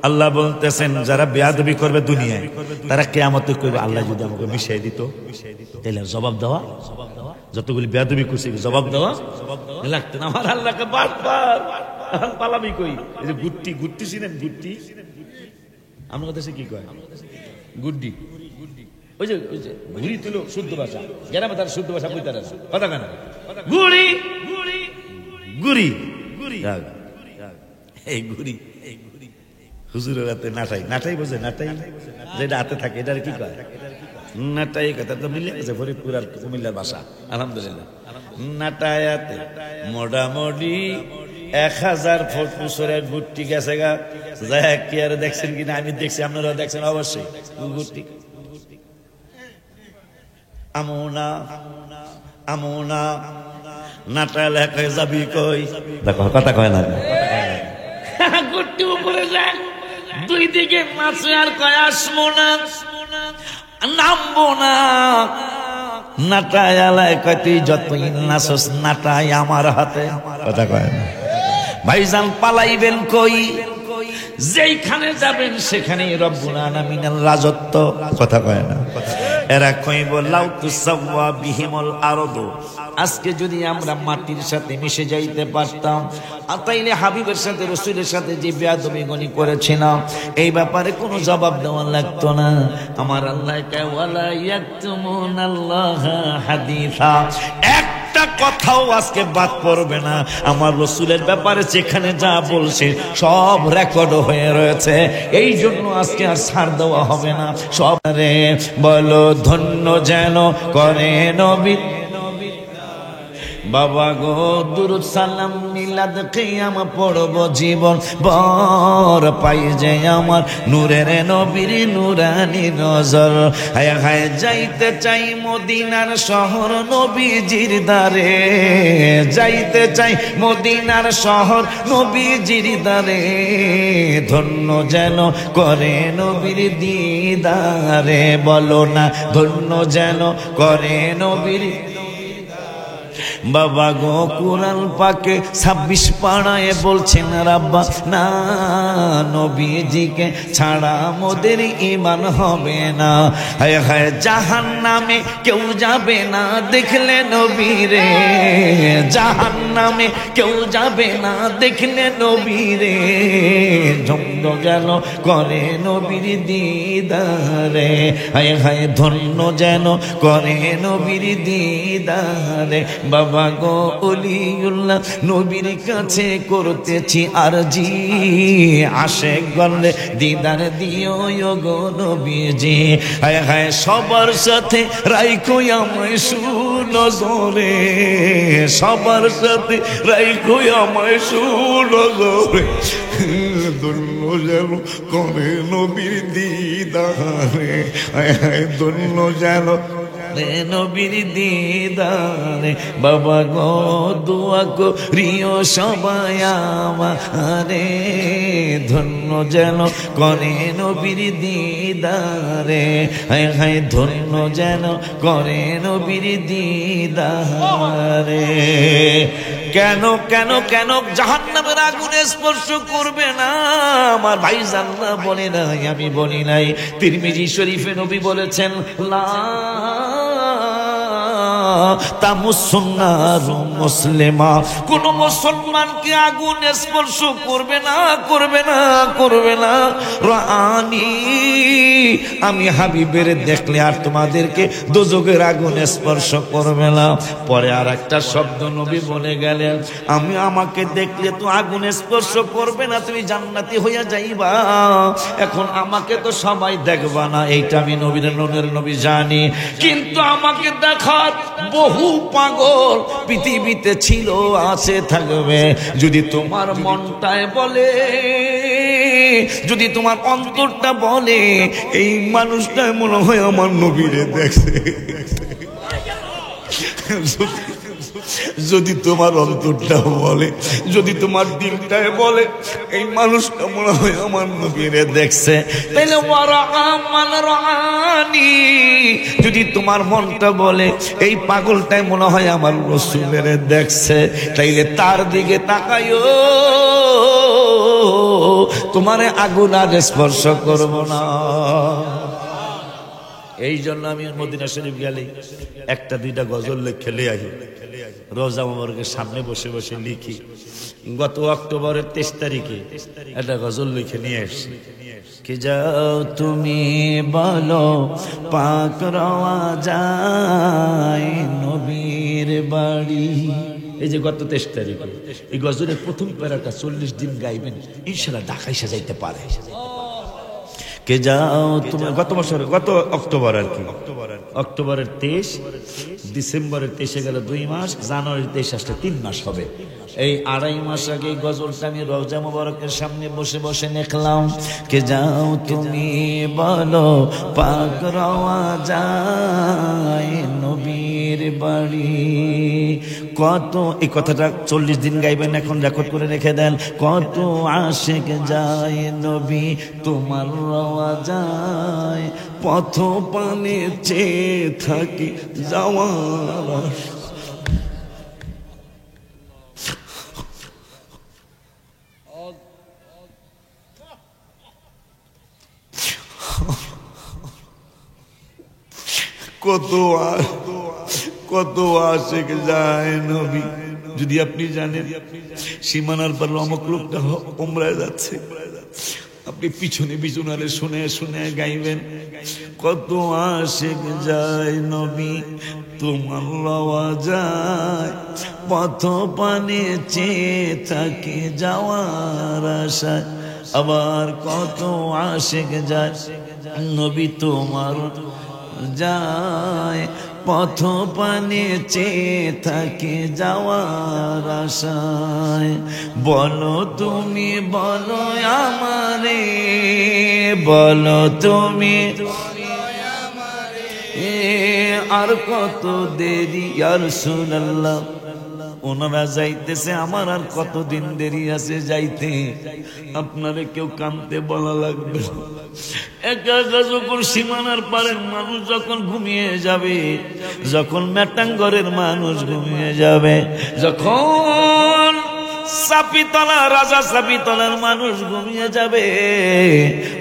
আল্লাহ বলতেছেন, যারা বেয়াদবি করবে দুনিয়ায়, তারা কিয়ামতে কইবে আল্লাহ যদি আমাকে মিশাই দিত, তাহলে জবাব দেওয়া, যতগুলি বেয়াদবি করছে জবাব দেওয়া লাগতো না। আমার আল্লাহকে বারবার পালামি কই, এই যে গুট্টি চিনেন? গুট্টি আমার দেশে কি কয়? গুড্ডি। ওই যে ঘুড়ি তুল শুদ্ধ ভাষা, গ্রামে তার শুদ্ধ ভাষা বইতে কথা কেন? গুড়ি গুড়ি গুড়ি, এই গুড়ি হুজুরের হাতে নাটাই বোঝে, নাটাই যেটা হাতে থাকে এটার কি কয়? নাটাই কথা তো মিলে গেছে ফরিদপুর আর কুমিল্লার ভাষা, আলহামদুলিল্লাহ। নাটায়াতে মোটামুটি 1000 ফুট পুষরে গুট্টি গেছে গা। যাই কি আর দেখছেন কিনা? আমি দেখছি, আপনারা দেখছেন অবশ্যই। গুট্টি আমোনা আমোনা নাটা লেখায় যাবি কই? দেখো কথা কয় না, গুট্টি উপরে যায়, 2 দিকে মাছে আর কয় আসবো না, নামবো না। নাটায় আলায় কয় তুই যতই নাচস নাটাই আমার হাতে, কথা কয় না। ভাইজান পালাইবেন কই? যেইখানে যাবেন সেখানেই রব্বুল আলামিনের রাজত্ব, কথা কয় না। এরা কইব লাউ তুসাওয়া বিহিমুল আরদু, আজকে যদি আমরা মাটির সাথে মিশে যাইতে পারতাম, তাইলে হাবিবের সাথে রাসূলের সাথে যে বেয়াদবি গনি করেছিলাম এই ব্যাপারে কোনো জবাব দেওয়া লাগতো না। আমার আল্লাহ কয় ওয়ালা ইয়াকতুমুনাল্লাহা হাদিসা, একটা কথাও আজকে বাদ পড়বে না। আমার রসুলের ব্যাপারে যেখানে যা বলছে সব রেকর্ড হয়ে রয়েছে, এই জন্য আজকে আর ছাড় দেওয়া হবে না। সব রে বলো ধন্য যেন করে নবী। বাবা গো দুরুদ সালাম মিলাদ কিয়াম পড়ব জীবন বর পাই যে আমার নূরের নবীর নূরানি নজর। হায় হায় যাইতে চাই মদিনার শহর নবীজির দারে, যাইতে চাই মদিনার শহর নবীজির দারে, ধন্য যেন করে নবীর দিদারে। বলো না ধন্য যেন করে নবীর। বাবা গো কুরআন পাকে 26 পাড়ায় বলছেন রাব্বা না নবীজিকে ছাড়া মোদের ঈমান হবে না। হায় হায় জাহান্নামে কেউ যাবে না দেখলে নবীরে, জাহান্নামে কেউ যাবে না দেখলে নবীরে, ধন্য যেন করে নবীর দিদারে। হায় হায় ধন্য যেন করে নবীর দিদারে। বাবা গো ওলিউল্লাহ নবীর কাছে করতেছি আরজি, আশেক গলে দিদার দিও গো নবীজি। হায় হায় সবার সাথে রাইখো আমায় সুনজরে, সবার সাথে রাইখো আমায় সুনজরে, ধন্য যেন করে নবীর দিদারে। হায় হায় ধন্য যেন নবীর দিদারে। বাবা গো দোয়া করিও সবাই আমারে, ধন্য যেন করে নবীর দিদারে। হায় হায় ধন্য যেন করে নবীর দিদারে। কেন কেন কেন জাহান্নামের আগুনে স্পর্শ করবে না? আমার ভাইজান না বলে নাই, আমি বলি নাই। তিরমিজি শরীফে নবী বলেছেন লা তামুসুন্নারু মুসলিমা, কোন মুসলমানকে আগুন স্পর্শ করবে না, করবে না, করবে না। রানি আমি হাবিবের দেখলে আর তোমাদেরকে দোজখের আগুন স্পর্শ করবে না। পরে আর একটা শব্দ নবী বলে গেলেন, আমি আমাকে দেখলে তো আগুন স্পর্শ করবে না, তুমি জান্নাতি হইয়া যাইবা। এখন আমাকে তো সবাই দেখবা না, এইটা আমি নবীর নবী জানি, কিন্তু আমাকে দেখার বহু পাগল পৃথিবীতে ছিল, আছে, থাকবে। যদি তোমার মনটায় বলে, যদি তোমার অন্তরটা বলে এই মানুষটা মনে হয় আমার নবীরে দেখছে, যদি তোমার অন্তরটা বলে, যদি তোমার দিলটায় বলে এই মানুষটা মনে হয় আমার নবীরে দেখছে, তাইলে রানি। যদি তোমার মনটা বলে এই পাগলটাই মনে হয় আমার রাসূলের দেখছে, তাইলে তার দিকে তাকাইও, তোমারে আগুন আর স্পর্শ করব না। এই জন্য আমি মদিনা শরীফ গেলে একটা দুইটা গজল লিখে আহি, রোজা মোবারকের সামনে বসে বসে লিখি। গত অক্টোবরের 23 তারিখে একটা গজল লিখে নিয়ে এসছি। কি যাও তুমি বলো পাক রওয়া যায় নবীর বাড়ি। এই যে গত 23 তারিখে এই গজলের প্রথম প্যারাটা 40 দিন গাইবেন, ইনশাআল্লাহ ঢাকায় সাজাইতে পারে। কে যাও তুমি, গত বছর গত অক্টোবর আর কি, অক্টোবরের 23, ডিসেম্বরের 23 গেল 2 মাস, জানুয়ারির 23 আসলে 3 মাস হবে। এই 2.5 মাস আগে এই গজলটা আমি রওজা মোবারকের সামনে বসে বসে লিখলাম। কে যাও তুমি বলো পাক রওয়া যায় নবীর বাড়ি। কত এই কথাটা 40 দিন গাইবেন, এখন রেকর্ড করে রেখে দেন। কত আশিক যায় নবী তোমার রওয়া যায়, পথ পানে চেয়ে থাকি যাওয়ার। কত আশিক যায় নবী। যদি আপনি জানেন সীমানার পর অমুক লোকটা উমরায় যাচ্ছে, আপনি পিছনে পিছনারে শুনে শুনে গাইবেন। কত আশিক যায় নবী তোমার রওয়া যায়, পথ পানে চেয়ে থাকে যাওয়ার আশায়। আবার কত আশিক যায় নবী তোমার যায়, পথ পানে চেয়ে থাকে যাওয়ার আশায়। বলো তুমি বলো আমারে, বলো তুমি আর কত দেরি ইয়া রাসূলুল্লাহ। ওনারা যাইতেছে, আমার আর কতদিন দেরি আছে যাইতে। আপনারে কেউ কাঁদতে বলা লাগবে। একা একা যখন সীমানার পারের মানুষ যখন ঘুমিয়ে যাবে, যখন মেটাঙ্গরের মানুষ ঘুমিয়ে যাবে, যখন চাপিতলা রাজা চাপিতলার মানুষ ঘুমিয়ে যাবে,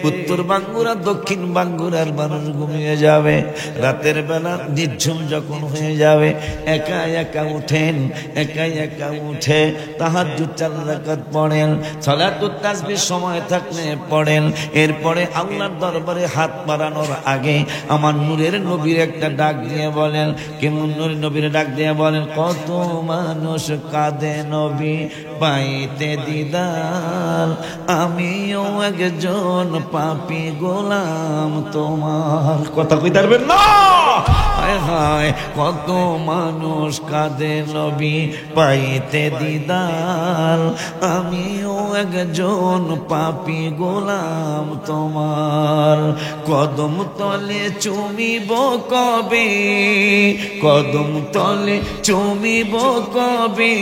উত্তর বাঙ্গুরা দক্ষিণ বাঙ্গুরার মানুষ ঘুমিয়ে যাবে, রাতের বেলা নির্ঝুম যখন হয়ে যাবে, একা একা উঠেন, একা একা উঠে তাহাজ্জুদ 4 রাকাত পড়েন, সালাতুত তাসবিহ সময় থাকলে পড়েন। এরপরে আল্লাহর দরবারে হাত বাড়ানোর আগে আমার নূরের নবীর একটা ডাক দিয়ে বলেন। কেমন নূরের নবীর ডাক দিয়ে বলেন, কত মানুষ কাঁদে নবী পাইতে দিদার, আমিও একজন পাপী গোলাম তোমার। কথা কইতে পারবেন না? হায় হায়, কত মানুষ কাঁদে নবী পাইতে দিদার, আমিও একজন পাপী গোলাম তোমার। কদম তলে চুমিব কবে, কদম তলে চুমিব কবে,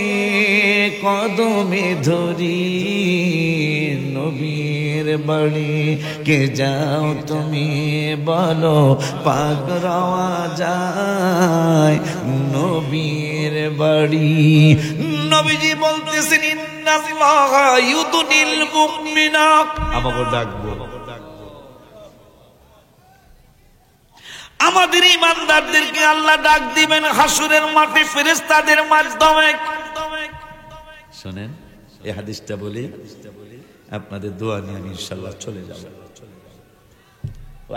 কদমে ধরি নবীর বাড়ি কে যাও তুমি বলো, পাক রওয়া যায় নবীর বাড়ি। নবীজি বলতেছেন, ইন্নাল্লাহা ইউদনিল মুমিনা। আমাকে ডাকবো, আমাদের ইমানদারদেরকে আল্লাহ ডাক দিবেন হাসরের মাঠে ফেরেশতাদের মাধ্যমে। শুনেন এই হাদিসটা বলি, আপনাদের দোয়া নিয়ে আমি ইনশাআল্লাহ চলে যাব।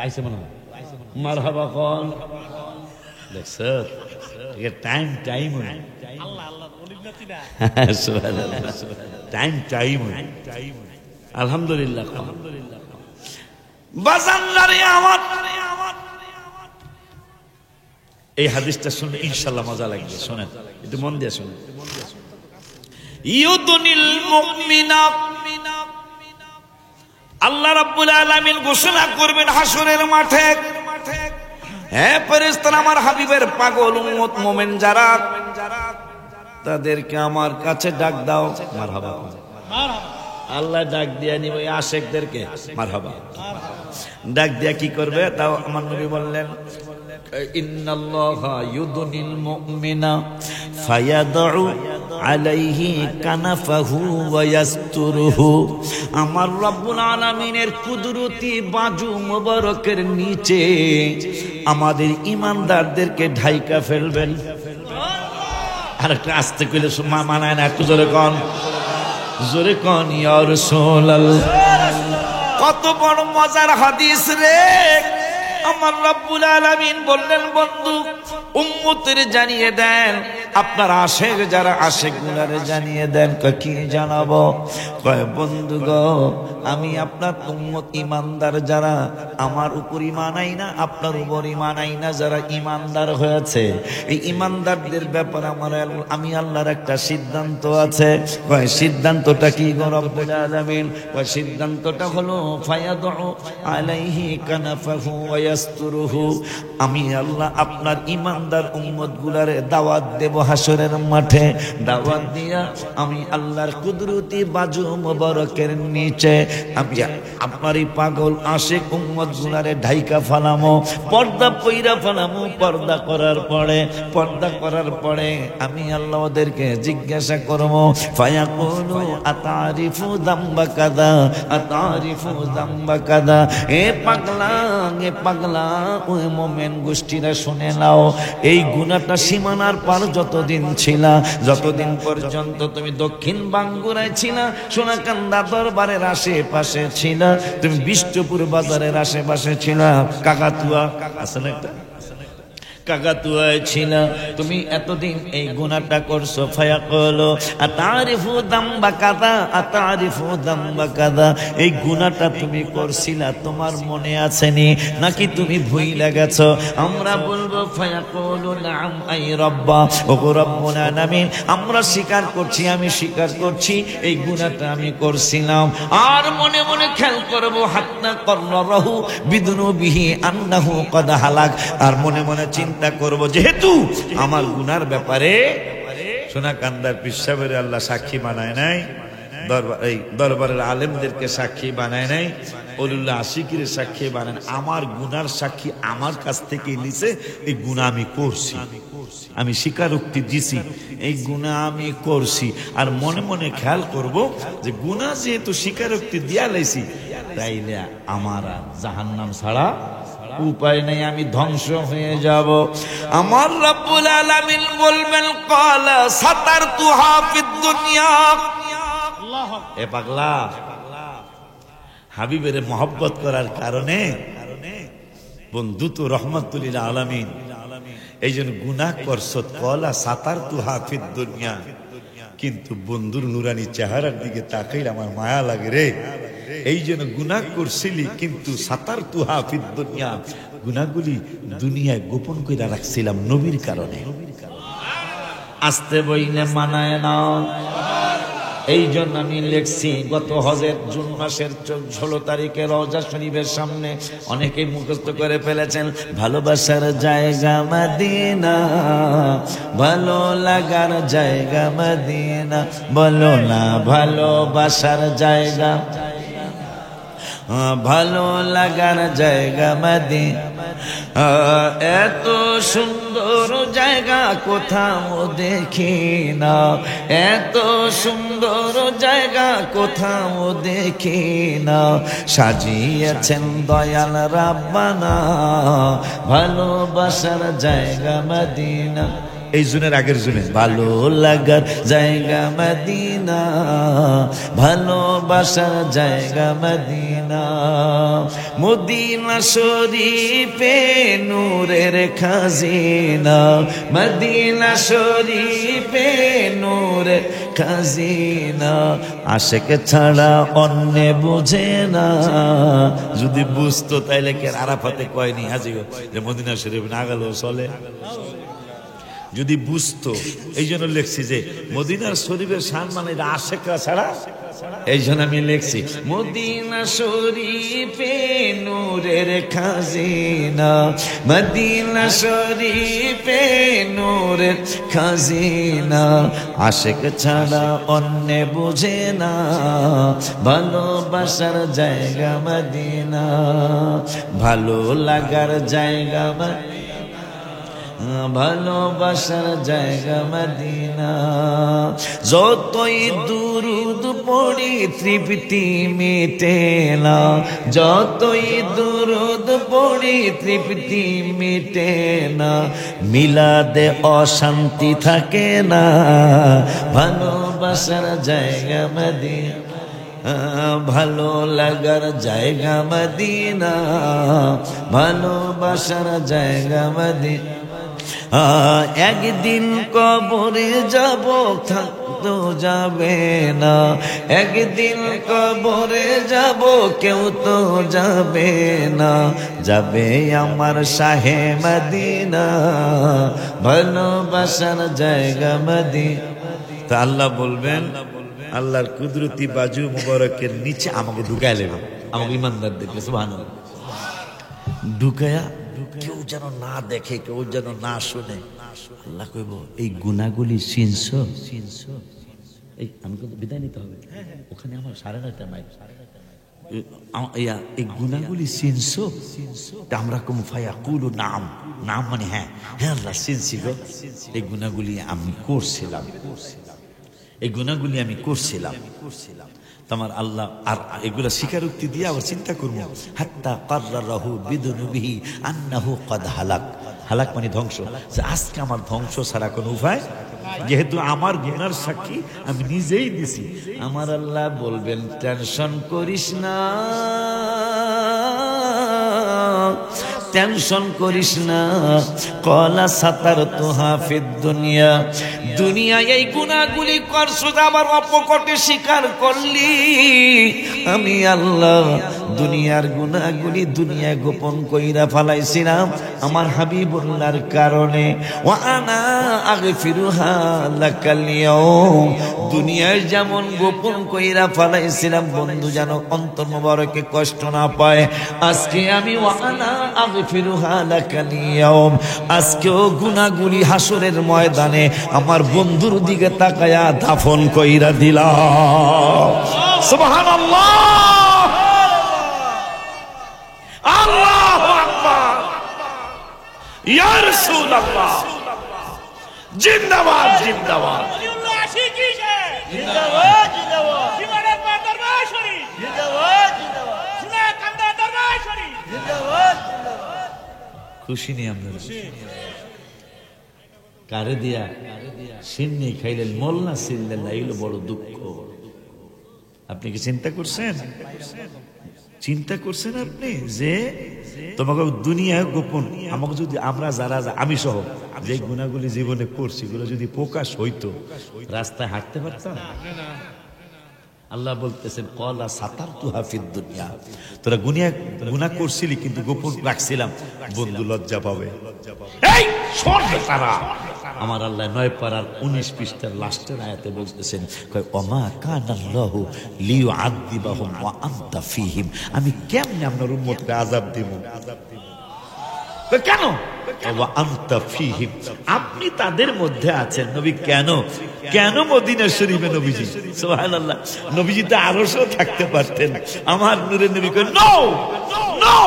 আইসে মনে হয় মারহাবা কোন দেখছো, টাইম টাইম আল্লাহ আল্লাহ বলিনাতি না, সুবহানাল্লাহ টাইম টাইম আলহামদুলিল্লাহ আলহামদুলিল্লাহ। বাজানদারে আমার এই হাদিসটা শুনলে ইনশাআল্লাহ মজা লাগবে। শুনেন একটু মন দিয়ে শুনেন। ইউদনিল মুমিনা, আল্লাহ রাব্বুল আলামিন ঘোষণা করবেন হাসরের মাঠে, হে ফেরেশতারা আমার হাবিবের পাগল উম্মত মুমিন যারা, তাদেরকে আমার কাছে ডাক দাও। মারহাবা মারহাবা। আল্লাহ ডাক দিয়া নিবে আশিকদেরকে, মারহাবা। ডাক দিয়া কি করবে তাও আমার নবী বললেন, ইন্নাল্লাহা ইউদনিল মুমিনা ফায়াদউ আলাইহি কানাফাহু ওয়া ইয়াসতুরুহু। আমার রব্বুল আলামিনের কুদরতি বাজু মোবারকের নিচে আমাদের ঈমানদারদেরকে ঢাইকা ফেলবেন। আর একটা আস্তে কইলে মানায় না, একটু জোরে কোন, জোরে কোন ইয়া রাসূলুল্লাহ। কত বড় মজার হাদিস রে। আমার রব্বুল আলামিন বললেন, বন্ধু উম্মতের জানিয়ে দেন, আপনার আশিক যারা আশিক গুলারে জানিয়ে দেন। কি জানাবো? কয় বন্ধু গো, আমি আপনার উম্মত ইমানদার যারা আমার উপর ঈমান আইনা, আপনার উপর ঈমান আইনা যারা ইমানদার হয়েছে, এই ইমানদারদের ব্যাপারে আমি আল্লাহর একটা সিদ্ধান্ত আছে। কয় সিদ্ধান্তটা কি গো রব্বুল আলামিন? কয় সিদ্ধান্তটা হলো ফায়াদউ আলাইহি কানাফাহু ওয়া ইয়াসতুরুহু। আমি আল্লাহ আপনার ইমানদার উম্মত গুলারে দাওয়াত দেব হাসরের মাঠে। দাওয়াত দিয়া আমি আল্লাহর কুদরতি বাজু মোবারকের নিচে আমি আপনারই পাগল আশিক উম্মত গুলারে ঢাইকা ফালামো, পর্দা পইরা ফালামো। পর্দা করার পরে আমি আল্লাহ ওদেরকে জিজ্ঞাসা করব, ফায়াকুলু আতারিফু যামবা কাযা, আতারিফু যামবা কাযা। এ পাগলা ওই মুমিন গোষ্ঠীরা শুনে নাও, এই গুনাহটা সীমানার পার যত কতদিন ছিলা? যতদিন পর্যন্ত তুমি দক্ষিণ বাঙ্গুরায় ছিলা, সোনাকান্দা দরবারের আশেপাশে ছিলা, তুমি বিষ্ণুপুর বাজারের আশেপাশে ছিলা, কাকাতুয়া আছে না একটা, কাকাতুয়ায় ছিল, তুমি এতদিন এই গুনাহটা করছো। ফায়াকুলু আতারিফু দামবা কাদা, আতারিফু দামবা কাদা, এই গুনাহটা তুমি করছিলা, তোমার মনে আছে নি নাকি তুমি ভুইলা গেছো? আমরা বলবো ফায়াকুলু নাম আই রব্বা, ওগো রব্বুল আলামিন, আমরা স্বীকার করছি, আমি স্বীকার করছি এই গুনাহটা আমি করছিলাম। আর মনে মনে খেয়াল করবো হাত্তা কররাহু বিদুনুবিহি আন্নাহু কদ হালাক, আর মনে মনে চিন্তা করব যেহেতু আমার গুনার ব্যাপারে সোনাকান্দার পিসাবের আল্লাহ সাক্ষী বানায় নাই, দরবারের আলেমদেরকে সাক্ষী বানায় নাই, ওলিউল্লাহ আশিকির সাক্ষী বানায়, আমার গুনার সাক্ষী আমার কাছ থেকে নিছে, এই গুনাহ আমি করছি, আমি স্বীকারোক্তি দিছি এই গুনাহ আমি করছি। আর মনে মনে খেয়াল করব যে গুনাহ যেহেতু স্বীকারোক্তি দিয়া লাইছি, তাইলে আমার জাহান্নাম ছাড়া উপায় নেই, আমি ধ্বংস হয়ে যাব। আমার রব্বুল আলামিন বলবেন ক্বালা সাতারতুহা ফিদ দুনিয়া, এ পাগলা হাবিবের মহব্বত করার কারণে বন্ধু তো রহমাতুল লিল আলামিন, এই জন্য গুনাহ করছো, ক্বালা সাতারতুহা ফিদ দুনিয়া, কিন্তু বন্ধুর নুরানি চেহারার দিকে তাকাইলে আমার মায়া লাগে রে, এই জন্য গুনাহ করছিলি, কিন্তু সাতারতুহা ফিদ দুনিয়া, গুনাহগুলি দুনিয়ায় গোপন করে রাখছিলাম নবীর কারণে। আস্তে বইলে মানায় না, এই জন্য আমি লিখছি গত হজের জুন মাসের 16 তারিখে রওজা শরীফের সামনে অনেকেই মুখস্থ করে ফেলেছেন, ভালোবাসার জায়গা মদিনা, ভালো লাগার জায়গা মদিনা, বলো না ভালোবাসার জায়গা, ভালো লাগার জায়গা মদিনা, এত সুন্দর জায়গা কোথাও দেখি না, এত সুন্দর জায়গা কোথাও দেখি না, সাজিয়েছেন দয়াল রাব্বানা ভালোবাসার জায়গা মদিনা। এই জুনের আগের জুনে ভালো লাগার জায়গা মদিনা, ভালোবাসার জায়গা মদিনা, মদিনা শরীফে নূরের খাজিনা, মদিনা শরীফে নূরের খাজিনা, আশেক ছাড়া অন্য বুঝে না, যদি বুঝতো তাইলে কে আরাফাতে কয়নি হাজি যে মদিনা শরীফ না গেলেও চলে, যদি বুঝতো। এই জন্য লিখছি যে মদিনার শরীফের শান মানে আশেকরা ছাড়া, এই জন্য আমি লিখছি মদিনা শরীফে নূরের খাজিনা, মদিনা শরীফে নূরের খাজিনা, আশেক ছাড়া অন্য বুঝে না, ভালোবাসার জায়গা মদিনা, ভালো লাগার জায়গা মদিনা, ভালোবাসার জায়গা মদিনা, যতই দুরুদ পড়ি তৃপ্তি মেটে না, যতই দুরুদ পড়ি তৃপ্তি মেটে না, মিলাদে অশান্তি থাকে না, ভালোবাসার জায়গা মদিনা, ভালো লাগার জায়গা মদিনা, ভালোবাসার জায়গা মদিনা, একদিন কবরে যাব থাকতো যাবে না, একদিন কবরে যাব কেউ তো যাবে না, যাবে আমার শাহে মদিনা, ভালোবাসার জায়গা মদিনা। তা আল্লাহ বলবেন, আল্লাহর কুদরতি বাজু মুবারকের নিচে আমাকে ঢুকায় নেবেন, আমাকে ইমানদারদেরকে সুবহানাল্লাহ ঢুকায়া, কেউ যেন না দেখে, কেউ যেন না শুনে। আল্লাহ কইব এই গুনাহগুলি চিনছো, এই আমাকে বিদায় নিতে হবে, ওখানে আমার 9:30 মাইল, এই গুনাহগুলি চিনছো? আমরা কম ফায়াকুলু নাম, নাম মানে হ্যাঁ, হ্যাঁ আল্লাহ চিনছি গো, এই গুনাহগুলি আমি করছিলাম, এই গুনাহগুলি আমি করছিলাম। তোমার আল্লাহ আর এগুলা স্বীকারোক্তি দিয়ে আবার চিন্তা করবো, হাত্তা কাররাহু বিদুনুবিহি আন্নাহু কদ হালাক, হালাক মানে ধ্বংস, যে আজকে আমার ধ্বংস ছাড়া কোনো উপায় যেহেতু আমার গুনার সাক্ষী আমি নিজেই দিছি। আমার আল্লাহ বলবেন টেনশন করিস না, টেনশন করিস না। কলা সাতার তোহা ফিদ দুনিয়া, দুনিয়ায় এই গুনাহগুলি করছো, আবার অপকটে স্বীকার করলি। আমি আল্লাহ দুনিয়ার গুনাহগুলি দুনিয়ায় গোপন কইরা ফেলাইছিলাম আমার হাবিবুল্লাহর কারণে। ওয়া আনা আগফিরুহা লাকাল ইয়াউম, দুনিয়ায় যেমন গোপন কইরা ফেলাইছিলাম বন্ধু যেন অন্তর মোবারকে কষ্ট না পায়, আজকে আমি ওয়া আনা আগফিরুহা লাকাল ইয়াউম, আজকেও গুনাহগুলি হাসরের ময়দানে আমার বন্ধুর দিকে তাকায়া দাফন কইরা দিলাম। সুবহানাল্লাহ, আল্লাহু আকবার, ইয়া রাসূলুল্লাহ, জিন্দাবাদ জিন্দাবাদ, জিন্দাবাদ জিন্দাবাদ, জীবনের পর দরবার শরীফ, জিন্দাবাদ জিন্দাবাদ, সোনা কান্দা দরবার শরীফ, জিন্দাবাদ জিন্দাবাদ। খুশি নেই আমরা, কারে দিয়া সিন্নি খাইলেন মোল্লা সিল্লেন, এইলো বড় দুঃখ। আপনি কি চিন্তা করছেন? চিন্তা করছেন আপনি যে তোমাকে দুনিয়া গোপন, আমাকে যদি আমরা যারা আমি সহ যে গুনাহগুলি জীবনে করছি এগুলো যদি প্রকাশ হইতো রাস্তায় হাঁটতে পারতাম? আল্লাহ বলতেছেন কলা সাতারতুহা ফিদ দুনিয়া, তোরা গুনাহ করছিলি কিন্তু গোপন রাখছিলাম, বন্ধু লজ্জা পাবে। এই শোন তারা, আমার আল্লাহ 9 পারার 19 পৃষ্ঠার লাস্টের আয়াতে বলতেছেন ওমা কানাল্লাহু লিয়ুআযিবাহুম ওয়া আনতা ফীহিম, আমি কেমনে আপনার উম্মতকে আযাব দেব? কেন? ওয়া আনতা ফীহিম, আপনি তাদের মধ্যে আছেন। নবী কেন কেন মদিনা শরীফে নবীজি? সুবহানাল্লাহ, নবীজি তো আরশেও থাকতে পারতেন। আমার নূরের নবী কই নো নো,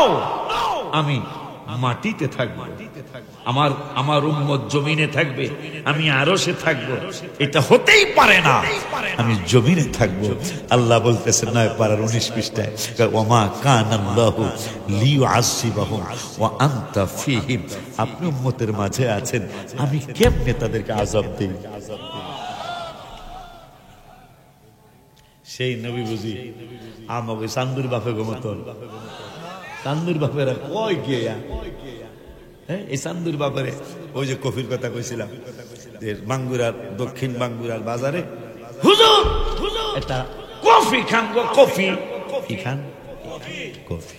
আমি মাটিতে থাকবো, আমার উম্মত জমিনে থাকবে, আমি আরশে থাকবো, এটা হতেই পারে না, আমি জমিনে থাকবো। আল্লাহ বলতেছেন 9 পারার 19 পৃষ্ঠায় ওমা কানাল্লাহু লিয়ুআযিবাহুম ওয়া আনতা ফীহিম, আপনি উম্মতের মাঝে আছেন, আমি কেমনে তাদেরকে আযাব দেই? সেই নবী বুঝি আমাকে চান্দুর বাপে মতন, চান্দুর বাপেরা কয় গিয়া এই চান্দুর বাপেরে ওই যে কফির কথা কইছিলাম, বাঙ্গুরার দক্ষিণ বাঙ্গুরার বাজারে হুজুর এটা কফি খান গো, কফি খান, কফি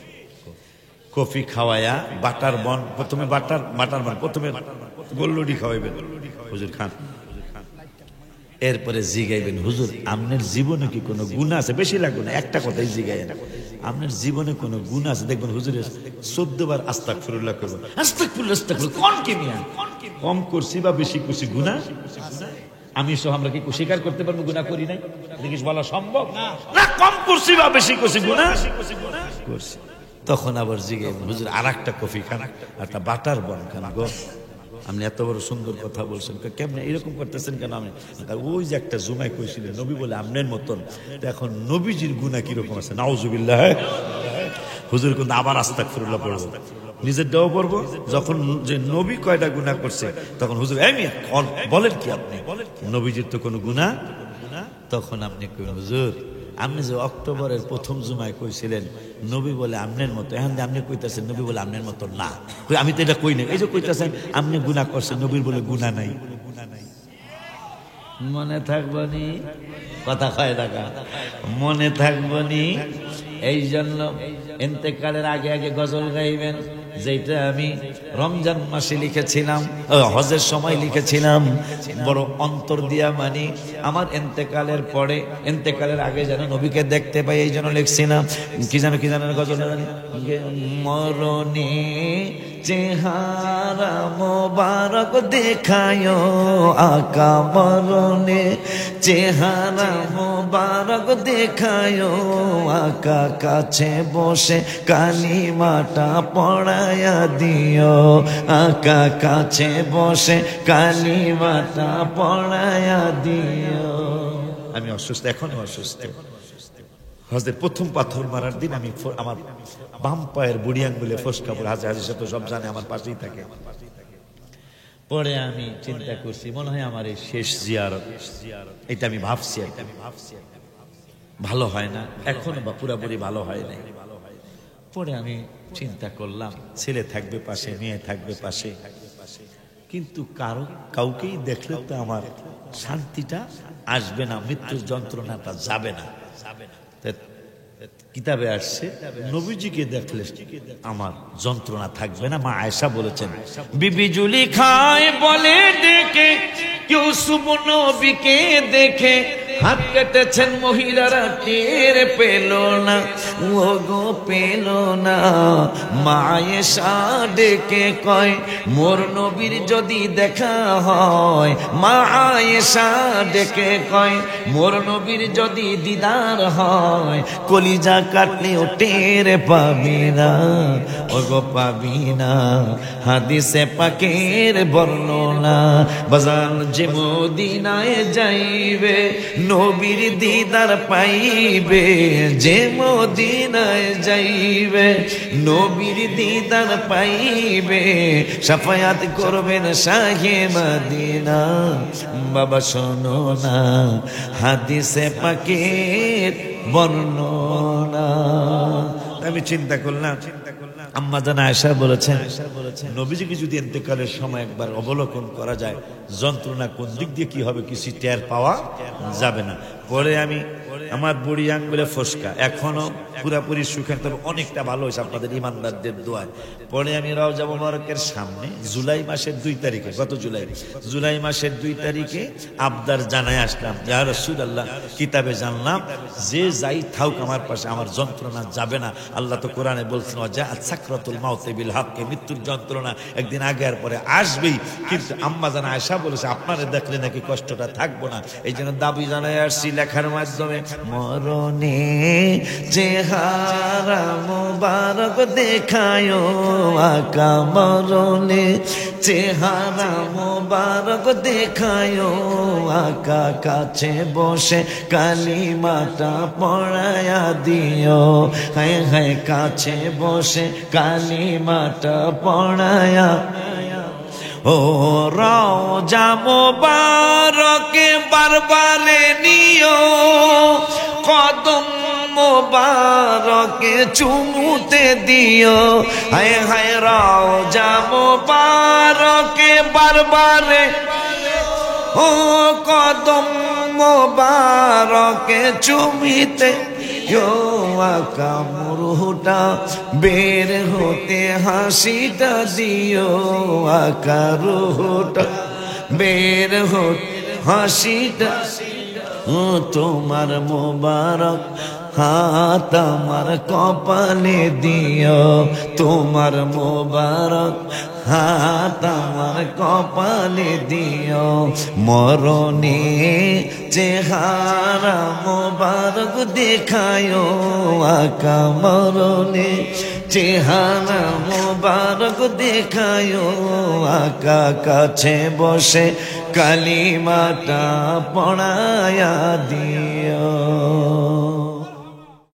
কফি খাওয়ায়া বাটার বন, প্রথমে বাটার বন, প্রথমে গোল্লডি খাওয়াইবেন হুজুর খান, এরপরে জিগাইবেন হুজুর আপনার জীবনে কি কোনো গুনাহ আছে? বেশি লাগবে না, একটা কথাই জিগাইবেন, আপনার জীবনে কোনো গুনাহ আছে? দেখবেন হুজুরের 14 বার আস্তাগফিরুল্লাহ করবেন, আস্তাগফিরুল্লাহ আস্তাগফিরুল্লাহ, কোন কি মিয়া কম করছি বা বেশি করছি গুনাহ? আমি সহ আমরা কি স্বীকার করতে পারবো গুনাহ করি নাই? দেখিস বলা সম্ভব না, কম করছি বা বেশি করছি গুনাহ করছি। তখন আবার জিগাইবেন হুজুর আরেকটা কফি খান, একটা বাটার বন খান গো, আপনি এত বড় সুন্দর কথা বলছেন, কেমনে এরকম করতেছেন কেন? আমি ওই যে একটা জুমায় কইছিলেন নবী বলে আপনার মতন, এখন নবীজির গুনাহ কিরকম আছে? নাউজুবিল্লাহ। হুজুর কিন্তু আবার আস্তাগফিরুল্লাহ পড়বো, নিজের দেওয়া পড়বো, যখন যে নবী কয়টা গুনাহ করছে তখন হুজুর বলেন কি আপনি নবীজির তো কোনো গুনাহ? তখন আপনি কইবেন হুজুর আপনি যে অক্টোবরের প্রথম জুমায় কইছিলেন নবী বলে আমনের মতো, এখন আপনি কইতাছেন নবী বলে আমনের মতো না, আমি তো এটা কই না, এই যে কইতাছেন আপনি গুনাহ করছেন, নবীর বলে গুনাহ নাই। মনে থাকবনি কথা, কয় টাকা মনে থাকবনি। এই জন্য ইন্তেকালের আগে আগে গজল গাইবেন, যেটা আমি রমজান মাসে লিখেছিলাম, হজের সময় লিখেছিলাম, বড় অন্তর দিয়া মানি। আমার ইন্তেকালের পরে, ইন্তেকালের আগে যেন নবীকে দেখতে পাই, এই জন্য লিখছিলাম। কি জানো গজল জানি, মরণে চেহারা মোবারক দেখায় আকা, মরণে চেহারা মোবারক দেখায় আকা, কাছে বসে কালিমাটা পড়ায়া দিও আকা, কাছে বসে কালিমাটা পড়ায়া দিও। আমি অসুস্থ, এখনো অসুস্থ। হজের প্রথম পাথর মারার দিন আমি আমার বাম পায়ের বুড়ি আঙ্গুলে ফসকা পড়ে, হাজি সাহেব তো সব জানে, আমার পাশেই থাকে। পরে আমি চিন্তা করছি মনে হয় আমার এই শেষ জিয়ারত, এটা আমি ভাবছি ভালো হয় না এখনো, বা পুরাপুরি ভালো হয় নাই। পরে আমি চিন্তা করলাম ছেলে থাকবে পাশে, মেয়ে থাকবে পাশে, কিন্তু কাউকেই দেখলে তো আমার শান্তিটা আসবে না, মৃত্যুর যন্ত্রণাটা যাবে না। কিতাবে আসছে নবীজিকে দেখলে আমার যন্ত্রণা থাকবে না। মা আয়েশা বলেছেন, বিবি জুলেখায় বলে ডেকে কেউ শুভ নবীকে দেখে হাত কেটেছেন মহিলারা টের পেল না, ও গো পেল না। মা আয়েশা ডেকে কয় মোর নবীর যদি দেখা হয়, মা আয়েশা ডেকে কয় মোর নবীর যদি দিদার হয়, কলিজা কাটলেও টের পাবি না, ও গো পাবি না। হাদিসে পাকের বর্ণনা, বাজান যে মদিনায় যাইবে নবীর দিদার পাইবে, যে মদিনায় যাইবে নবীর দিদার পাইবে, শাফায়াত করবেন শাহে মদিনা। বাবা শোনো না হাদিসে পাকের বর্ণনা। আমি চিন্তা করলাম আম্মা জান আয়েশা বলেছেন নবীজিকে যদি ইন্তেকালের সময় একবার অবলোকন করা যায়, যন্ত্রণা কোন দিক দিয়ে কি হবে কিছু টের পাওয়া যাবে না। পরে আমি আমার বুড়ি আঙ্গুলে ফসকা, এখনো পুরাপুরি সুখের, তবে অনেকটা ভালো হয়েছে আপনাদের ইমানদারদের দোয়ায়। পরে আমি রওজা মুবারকের সামনে জুলাই মাসের 2 তারিখে, গত জুলাই মাসের 2 তারিখে আবদার জানায় আসলাম, ইয়া রাসূলুল্লাহ কিতাবে জানলাম যে যাই থাক আমার পাশে আমার যন্ত্রণা যাবে না। আল্লাহ তো কোরআনে বলছেন যা সাকরাতুল মাউত বিল হক, মৃত্যুর যন্ত্রণা একদিন আগে আর পরে আসবেই। কিন্তু আম্মা জান আয়েশা বলেছে আপনারে দেখলে নাকি কষ্টটা থাকবো না, এই জন্য দাবি জানায় আসছি লেখার মাধ্যমে। মরণে চেহারা মুবারক দেখায় আকা, মরণে চেহারা মুবারক দেখায় আকা, কাছে বসে কালিমাটা পড়ায়া দিও, হায় হায় কাছে বসে কালিমাটা পড়ায়া। ও রওজা মুবারকে বারবারে নিও, কদম মুবারকে চুমুতে দিও, হায় হায় রওজা মুবারকে বারবারে, ও কদম মুবারকে চুমিতে আকা, মুরুটা বের হতে হাসিটা দিও আকা, রুহুটা বের হতে হাসিটা। তোমার মোবারক হাত আমার কপালে দিও, তোমার মোবারক হাত আমার কপালে দিও। মরণে চেহারা মোবারক দেখায় আকা, মরণে চেহারা মোবারক দেখায় আকা, কাছে বসে কালিমাটা পড়ায়া দিও।